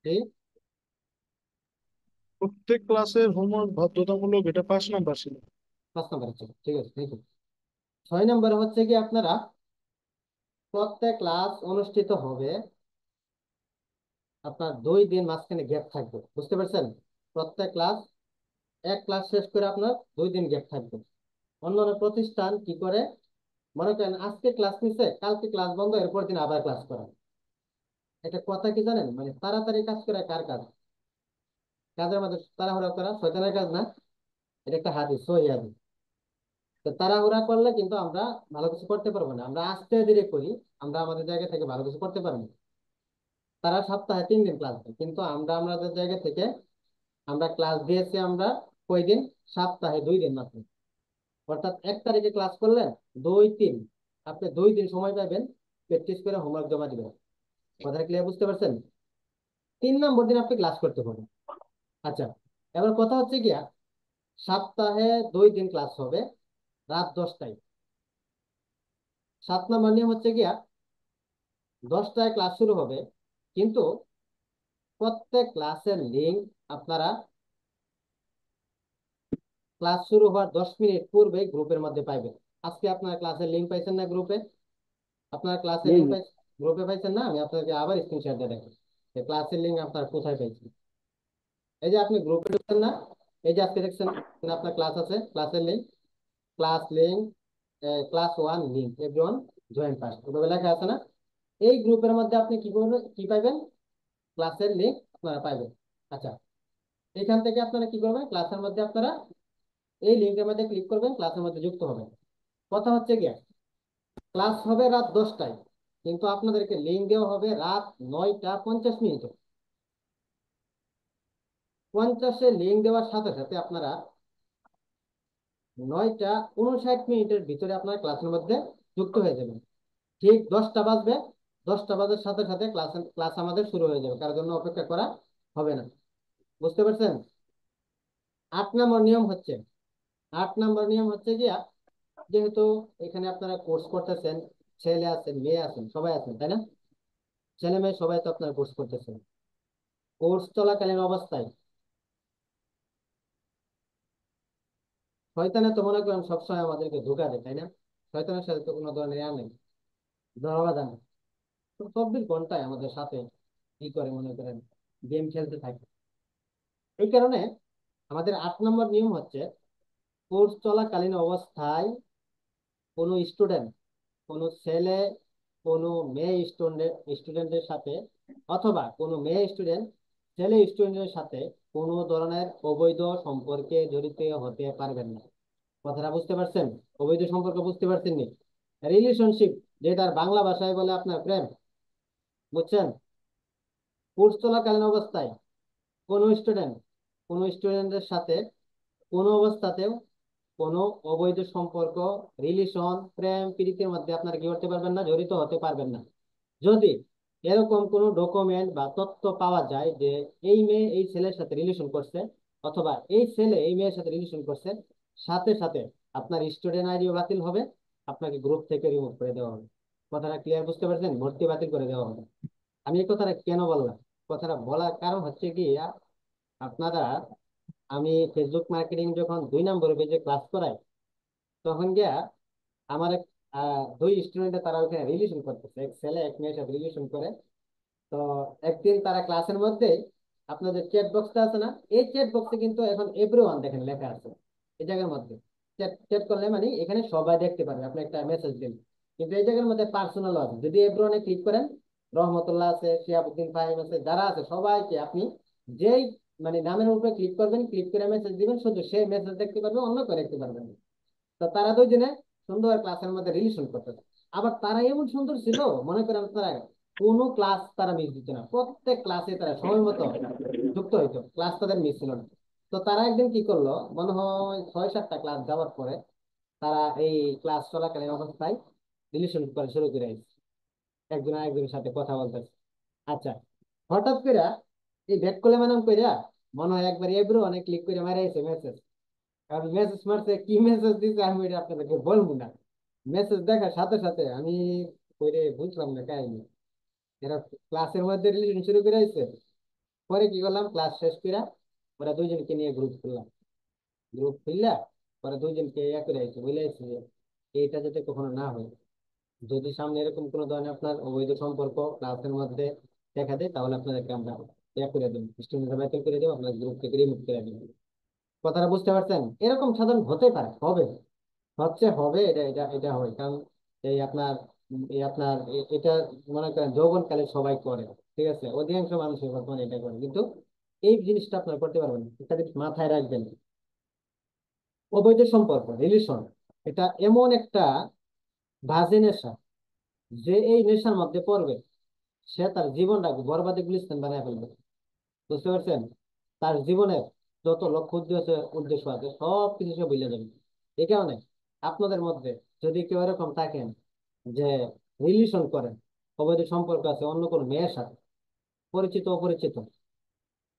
কি প্রত্যেক ক্লাসের হোমওয়ার্ক বাধ্যতামূলক, এটা 5 নাম্বার ছিল। 5 নম্বর ছিল, ঠিক আছে, থ্যাংক ইউ। 6 নম্বরে হচ্ছে কি আপনারা প্রত্যেক ক্লাস অনুষ্ঠিত হবে, আপনার 2 দিন মাঝখানে গ্যাপ থাকবে, বুঝতে পারছেন। প্রত্যেক ক্লাস, এক ক্লাস শেষ করে আপনার 2 দিন গ্যাপ থাকবে। অন্যান্য প্রতিষ্ঠান কি করে, মনে করেন আজকে ক্লাস নিচ্ছে, কালকে ক্লাস বন্ধ, এরপর দিন আবার ক্লাস করা। এটা কথা কি জানেন, মানে তাড়াতাড়ি কাজ করে কার কাজ, কাজের মধ্যে তাড়াহুড়া করা শয়তানের কাজ না, এটা একটা হাদিস, সহিহ হাদিস। তো তাড়াহুড়া করলে কিন্তু আমরা ভালো কিছু করতে পারবো না, আমরা আস্তে ধীরে করি, আমরা আমাদের জায়গা থেকে ভালো কিছু করতে পারবো না। তারা সপ্তাহে 3 দিন ক্লাস দেয়, কিন্তু আমরা আমাদের জায়গা থেকে আমরা ক্লাস দিয়েছি আমরা কয়দিন, সপ্তাহে 2 দিন মাত্র। অর্থাৎ 1 তারিখে ক্লাস করলেন, 2, 3, আপনি 2 দিন সময় পাবেন প্র্যাকটিস করে হোমওয়ার্ক জমা দিবেন। কথা ক্লিয়ার বুঝতে পারছেন। 3 নম্বর দিন আপনি ক্লাস করতে পারবেন। আচ্ছা, এবার কথা হচ্ছে গিয়া সপ্তাহে 2 দিন ক্লাস হবে রাত 10টায়। 7 নম্বর নিয়ম হচ্ছে গিয়া 10টায় ক্লাস শুরু হবে, কিন্তু প্রত্যেক ক্লাসের লিঙ্ক আপনারা ক্লাস শুরু হওয়ার 10 মিনিট পূর্বে গ্রুপের মধ্যে পাইবেন। আজকে আপনার ক্লাসের লিঙ্ক পাইছেন না গ্রুপে, আপনার ক্লাসের লিঙ্ক গ্রুপে পাইছেন না, আমি আপনাকে আবার স্ক্রিনশট দিয়ে দেখি ক্লাসের লিঙ্ক আপনার কোথায় পাইছেন। এই যে আপনি গ্রুপে ঢুকছেন না, এই যে আজকে দেখছেন আপনার ক্লাস আছে, ক্লাসের link, class link, class 1 link everyone join first, ওভাবে লেখা আছে না। এই গ্রুপের মধ্যে আপনি কি করবেন, কি পাইবেন, ক্লাসের লিঙ্ক আপনারা পাইবেন। আচ্ছা, এখান থেকে আপনারা কি করবেন, ক্লাসের মধ্যে আপনারা এই লিঙ্কের মধ্যে ক্লিক করবেন, ক্লাসের মধ্যে যুক্ত হবেন। কথা হচ্ছে গিয়া ক্লাস হবে রাত 10টায়, কিন্তু আপনাদেরকে লিঙ্ক দেওয়া হবে রাত 9টা 50 মিনিটে। 50-এ লিঙ্ক দেওয়ার সাথে সাথে আপনারা 9টা 59 মিনিটের ভিতরে আপনার ক্লাসের মধ্যে যুক্ত হয়ে যাবেন। ঠিক 10টা বাজবে, 10টা বাজার সাথে সাথে ক্লাস আমাদের শুরু হয়ে যাবে, কার জন্য অপেক্ষা করা হবে না, বুঝতে পারছেন। 8 নম্বর নিয়ম হচ্ছে, 8 নম্বর নিয়ম হচ্ছে গিয়া যেহেতু এখানে আপনারা কোর্স করতেছেন, ছেলে আছেন মেয়ে আছেন সবাই আছেন, তাই না? ছেলে মেয়ে সবাই তো আপনার কোর্স করতেছেন, কোর্স চলাকালীন অবস্থায় শয়তানে তো মনে করেন সবসময় আমাদেরকে ধোঁকা দেয়, তাই না? শয়তানের সাথে তো কোনো ধরনের নেই, ধরা নেই। তো 24 ঘন্টায় আমাদের সাথে কি করে মনে করেন গেম খেলতে থাকে। এই কারণে আমাদের 8 নম্বর নিয়ম হচ্ছে, কোর্স চলাকালীন অবস্থায় কোনো স্টুডেন্ট, কোনো ছেলে কোনো মেয়ে স্টুডেন্টের সাথে, অথবা কোনো মেয়ে স্টুডেন্ট ছেলে স্টুডেন্টের সাথে কোনো ধরনের অবৈধ সম্পর্কে জড়িত হতে পারবেন না। কথাটা বুঝতে পারছেন? অবৈধ সম্পর্ক বুঝতে পারছেন নি? রিলেশনশিপ, যেটার বাংলা ভাষায় বলে আপনার প্রেম, বুঝছেন? কোর্স চলাকালীন অবস্থায় কোনো স্টুডেন্টের সাথে কোনো অবস্থাতেও কোনো অবৈধ সম্পর্ক, রিলেশন, প্রেম প্রীতির মধ্যে আপনারা কি করতে পারবেন না, জড়িত হতে পারবেন না। যদি এরকম কোনো ডকুমেন্ট বা তথ্য পাওয়া যায় যে এই মেয়ে এই ছেলের সাথে রিলেশন করছে, অথবা এই ছেলে এই মেয়ের সাথে রিলেশন করছে, সাথে সাথে আপনার স্টুডেন্ট আইডিও বাতিল হবে, আপনাকে গ্রুপ থেকে রিমুভ করে দেওয়া হবে। কথাটা ক্লিয়ার বুঝতে পারছেন? ভর্তি বাতিল করে দেওয়া হবে। আমি এই কথাটা কেন বললাম? কথাটা বলার কারণ হচ্ছে কি, আপনারা, আমি ফেসবুক মার্কেটিং যখন 2 নম্বরে পেজে ক্লাস করাই, তখন গিয়া আমার দুই স্টুডেন্টে তারা ওখানে রিলেশন করতেছে, এক ছেলে এক মেয়ের সাথে রিলেশন করে। তো একদিন তারা ক্লাসের মধ্যে আপনাদের চ্যাট বক্সটা আছে না, এই চ্যাট বক্সে কিন্তু এখন এভরিওয়ান দেখেন লেখা আছে এই জায়গার মধ্যে। চ্যাট চ্যাট করলে মানে এখানে সবাই দেখতে পারবে, আপনি একটা মেসেজ দিন। কিন্তু এই জায়গার মধ্যে পার্সোনাল আছে, যদি এভরিওয়ানে ক্লিক করেন, রহমতুল্লাহ আছে, শিহাবুদ্দিন ফাহিম আছে, যারা আছে সবাইকে আপনি যেই মানে নামের উপরে ক্লিক করবেন, ক্লিক করে মেসেজ দিবেন, শুধু সেই মেসেজ দেখতে পারবে, অন্য কেউ দেখতে পারবেন না। তো তারা 2 জনে সুন্দর ক্লাসের মধ্যে রিলেশন করতেছে। আবার তারা এমন সুন্দর ছিল, মনে করেন তারা কোনো ক্লাস তারা মিস দিত না, প্রত্যেক ক্লাসে তারা সময় মতো যুক্ত হইতো, ক্লাস তাদের মিস ছিল না। তো তারা একদিন কি করলো, মনে হয় 6-7টা ক্লাস যাওয়ার পরে তারা এই ক্লাস চলাকালীন অবস্থায় রিলেশন করা শুরু করে দিচ্ছে, একজন আরেকজনের সাথে কথা বলতেছে। আচ্ছা, হঠাৎ করে এই ব্যাক করলে মানে কইরা মনে হয় একবার এব্রো অনেক ক্লিক করে মারাইছে মেসেজ। কারণ মেসেজ মারছে, কি মেসেজ দিছে আমি এটা আপনাদেরকে বলবো না। মেসেজ দেখার সাথে সাথে আমি কইরে বুঝলাম না কাহিনী, এরা ক্লাসের মধ্যে রিলেশন শুরু করে আইছে। পরে কি করলাম, ক্লাস শেষ করে ওরা 2জনকে নিয়ে গ্রুপ খুললাম। গ্রুপ খুললা পরে 2জনকে ইয়া করে আইছে, বলে আইছে যে এইটা যাতে কখনো না হয়। যদি সামনে এরকম কোনো ধরনের আপনার অবৈধ সম্পর্ক ক্লাসের মধ্যে দেখা দেয়, তাহলে আপনাদেরকে আমরা ইয়া করে দেবো, স্টুডেন্ট বাতিল করে দেবো, আপনার গ্রুপ থেকে রিমুভ করে দেবো। কথাটা বুঝতে পারছেন? এরকম সাধারণ হতে পারে, হবে, হচ্ছে, হবে, এটা এটা এটা হয়। কারণ এই আপনার এটা মনে করেন যৌবনকালে সবাই করে, ঠিক আছে, অধিকাংশ মানুষের বর্তমানে এটা করে, কিন্তু এই জিনিসটা আপনার করতে পারবেন না। একটা জিনিস মাথায় রাখবেন, অবৈধ সম্পর্ক, রিলেশন, এটা এমন একটা বাজে নেশা, যে এই নেশার মধ্যে পড়বে সে তার জীবনটাকে বরবাদে গুলিস্তান বানায় ফেলবে। বুঝতে পারছেন? তার জীবনের যত লক্ষ্য উদ্দেশ্য উদ্দেশ্য আছে সব কিছু সে ভুলে যাবে। এই কারণে আপনাদের মধ্যে যদি কেউ এরকম থাকেন যে রিলেশন করেন, অবৈধ সম্পর্ক আছে অন্য কোনো মেয়ের সাথে, পরিচিত অপরিচিত,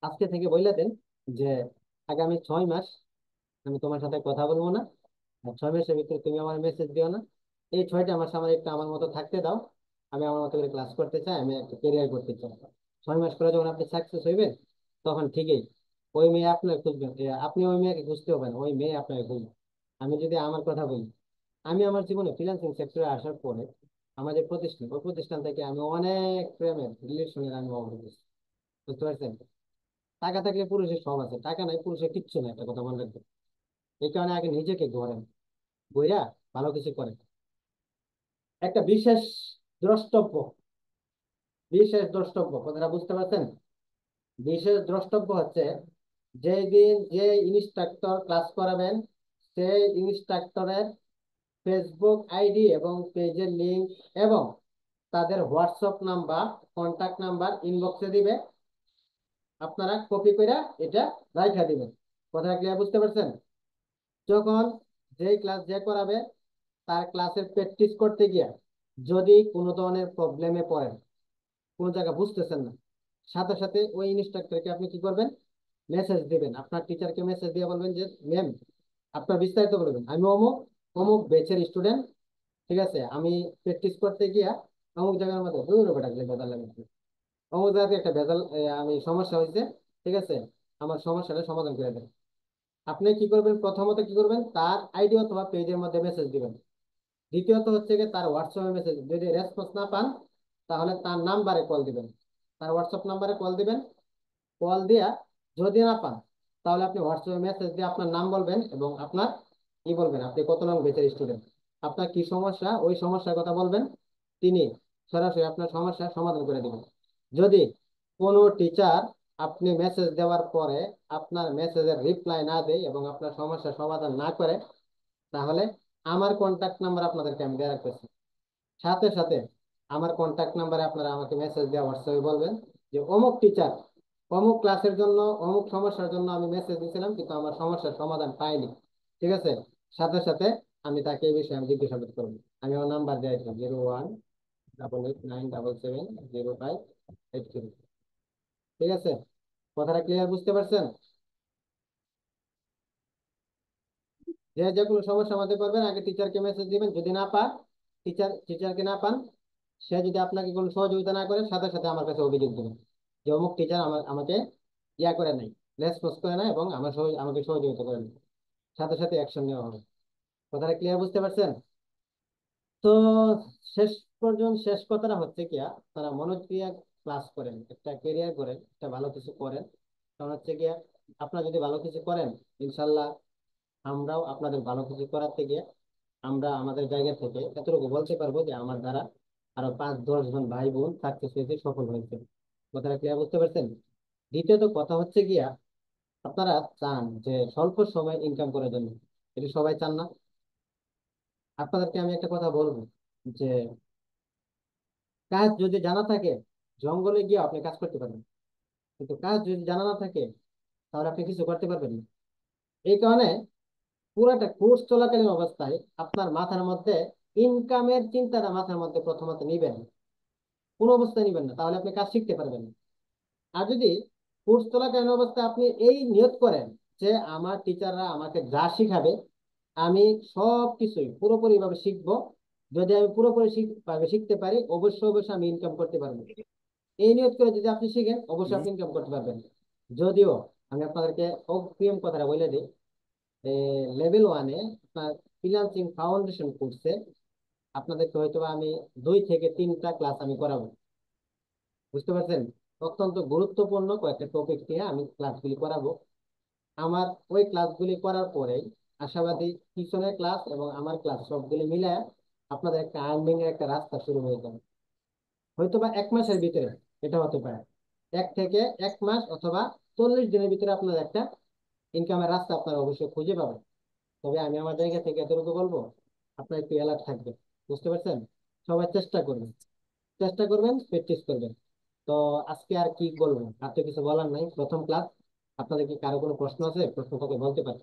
আজকে থেকে বলে দেন যে আগামী 6 মাস আমি তোমার সাথে কথা বলবো না, আর 6 মাসের ভিতরে তুমি আমার মেসেজ দিও না। এই 6টা মাস আমার একটু আমার মতো থাকতে দাও, আমি আমার মতো করে ক্লাস করতে চাই, আমি একটা কেরিয়ার করতে চাই। 6 মাস পরে যখন আপনি সাকসেস হইবেন, তখন ঠিকই ওই মেয়ে আপনার খুঁজবেন, আপনি ওই মেয়েকে খুঁজতে হবেন, ওই মেয়ে আপনাকে খুঁজবে। আমি যদি আমার কথা বলি, আমি আমার জীবনে ফ্রিল্যান্সিং সেক্টরে আসার পরে আমাদের প্রতিষ্ঠান, ওই প্রতিষ্ঠান থেকে আমি অনেক প্রেমের রিলেশনের আমি অবগত হয়েছি। বুঝতে পারছেন? টাকা থাকলে পুরুষের সব আছে, টাকা নাই পুরুষের কিচ্ছু নাই, একটা কথা মনে রাখবেন। এই কারণে আগে নিজেকে গড়েন, গইরা ভালো কিছু করেন। একটা দ্রষ্টব্য বিশেষ দ্রষ্টব্য, কথাটা বুঝতে পারছেন? বিশেষ দ্রষ্টব্য হচ্ছে, যেদিন যে ইনস্ট্রাক্টর ক্লাস করাবেন, সেই ইনস্ট্রাক্টরের ফেসবুক আইডি এবং পেজের লিংক এবং তাদের হোয়াটসঅ্যাপ নাম্বার, কন্টাক্ট নাম্বার ইনবক্সে দিবে, আপনারা কপি করে এটা রাইখা দিবেন। কথাটা ক্লিয়ার বুঝতে পারছেন? যখন যেই ক্লাস যে করাবে তার ক্লাসের প্র্যাকটিস করতে গিয়া যদি কোনো ধরনের প্রবলেমে পড়েন, কোনো জায়গা বুঝতেছেন না, সাথে সাথে ওই ইনস্ট্রাক্টরকে আপনি কি করবেন, মেসেজ দিবেন, আপনার টিচারকে মেসেজ দিয়ে বলবেন যে ম্যাম, আপনার বিস্তারিত বলবেন, আমি অমুক অমুক ব্যাচের স্টুডেন্ট, ঠিক আছে, আমি প্র্যাকটিস করতে গিয়া অমুক জায়গার মধ্যে দূর বেটা ভেজাল লাগাচ্ছে, অমুক জায়গাতে একটা ভেজাল আমি সমস্যা হয়েছে, ঠিক আছে, আমার সমস্যাটা সমাধান করে দেন। আপনি কি করবেন, প্রথমত কি করবেন, তার আইডি অথবা পেজের মধ্যে মেসেজ দিবেন। দ্বিতীয়ত হচ্ছে কি, তার হোয়াটসঅ্যাপে মেসেজ, যদি রেসপন্স না পান তাহলে তার নাম্বারে কল দিবেন, তার হোয়াটসঅ্যাপ নাম্বারে কল দিবেন। কল দিয়া যদি না পান তাহলে আপনি হোয়াটসঅ্যাপে মেসেজ দিয়ে আপনার নাম বলবেন এবং আপনার কি বলবেন, আপনি কত নং ব্যাচের স্টুডেন্ট, আপনার কি সমস্যা ওই সমস্যার কথা বলবেন। তিনি সরাসরি আপনার সমস্যার সমাধান করে দিবেন। যদি কোনো টিচার আপনি মেসেজ দেওয়ার পরে আপনার মেসেজের রিপ্লাই না দেয় এবং আপনার সমস্যার সমাধান না করে, তাহলে আমার কন্ট্যাক্ট নাম্বার আপনাদেরকে আমি দিয়ে রাখতেছি। সাথে সাথে আমার কন্ট্যাক্ট নাম্বারে আপনারা আমাকে মেসেজ দেওয়া হোয়াটসঅ্যাপে বলবেন যে অমুক টিচার অমুক ক্লাসের জন্য অমুক সমস্যার জন্য আমি মেসেজ দিয়েছিলাম কিন্তু আমার সমস্যার সমাধান পাইনি, ঠিক আছে। সাথে সাথে আমি তাকে এই বিষয়ে আমি জিজ্ঞাসাবাদ করবো। আমি আমার নাম্বার দিয়ে দিলাম 018897070583। ঠিক আছে, কথাটা ক্লিয়ার, বুঝতে পারছেন? যে যে কোনো সমস্যা আমাদের করবেন, আগে টিচারকে মেসেজ দিবেন, যদি না পান টিচারকে না পান, সে যদি আপনাকে কোনো সহযোগিতা না করে সাথে সাথে আমার কাছে অভিযোগ দেবেন যে অমুক টিচার আমাকে ইয়া করে নাই, রেসপন্স করে নাই এবং আমাকে সহযোগিতা করে নাই, সাথে সাথে অ্যাকশন নেওয়া হবে। কথাটা ক্লিয়ার, বুঝতে পারছেন? তো শেষ পর্যন্ত শেষ কথাটা হচ্ছে কি, তারা মনোযোগ দিয়ে ক্লাস করেন, একটা কেরিয়ার করেন, একটা ভালো কিছু করেন। কারণ হচ্ছে গিয়ে আপনারা যদি ভালো কিছু করেন, ইনশাল্লাহ আমরাও আপনাদের ভালো কিছু করাতে গিয়ে আমরা আমাদের জায়গা থেকে এতটুকু বলতে পারবো যে আমার দ্বারা আরো 5-10 জন ভাই বোন সাকসেস হয়েছে, সফল হয়েছে। কথাটা ক্লিয়ার, বুঝতে পারছেন? দ্বিতীয়ত কথা হচ্ছে গিয়া, আপনারা চান যে স্বল্প সময় ইনকাম করার জন্য, এটা সবাই চান না? আপনাদেরকে আমি একটা কথা বলবো যে কাজ যদি জানা থাকে জঙ্গলে গিয়ে আপনি কাজ করতে পারবেন, কিন্তু কাজ যদি জানা না থাকে তাহলে আপনি কিছু করতে পারবেন না। এই কারণে পুরাটা কোর্স চলাকালীন অবস্থায় আপনার মাথার মধ্যে ইনকামের চিন্তাটা মাথার মধ্যে প্রথমত নিবেন, কোনো অবস্থায় নিবেন না, তাহলে আপনি কাজ শিখতে পারবেন না। আর যদি কোর্স চলাকালীন অবস্থায় আপনি এই নিয়ত করেন যে আমার টিচাররা আমাকে যা শিখাবে আমি সব কিছুই পুরোপুরি ভাবে শিখবো, যদি আমি পুরোপুরি ভাবে শিখতে পারি অবশ্যই অবশ্যই আমি ইনকাম করতে পারবো, এই নিয়ত করে যদি আপনি শিখেন অবশ্যই আপনি ইনকাম করতে পারবেন। যদিও আমি আপনাদেরকে অগ্রিম কথাটা বলে দিই, লেভেল 1-এ আপনার ফ্রিল্যান্সিং ফাউন্ডেশন কোর্সে আপনাদেরকে হয়তো আমি 2 থেকে 3টা ক্লাস আমি করাবো, বুঝতে পারছেন? অত্যন্ত গুরুত্বপূর্ণ কয়েকটা টপিক নিয়ে আমি ক্লাসগুলি করাবো। আমার ওই ক্লাসগুলি করার পরেই আশাবাদী পিছনের ক্লাস এবং আমার ক্লাস সবগুলি মিলে আপনাদের একটা আর্নিং এর একটা রাস্তা শুরু হয়ে যাবে, হয়তো বা 1 মাসের ভিতরে। এটা হতে পারে 1 থেকে 1 মাস অথবা 40 দিনের ভিতরে আপনার একটা ইনকামের রাস্তা আপনারা অবশ্যই খুঁজে পাবেন। তবে আমি আমার জায়গা থেকে এতটুকু বলবো, আপনার একটু অ্যালার্ট থাকবে, বুঝতে পারছেন? সবাই চেষ্টা করবেন, চেষ্টা করবেন, প্র্যাকটিস করবেন। তো আজকে আর কি বলবো, আর তো কিছু বলার নাই, প্রথম ক্লাস। আপনাদের কি কারো কোনো প্রশ্ন আছে? প্রশ্ন থেকে বলতে পারেন।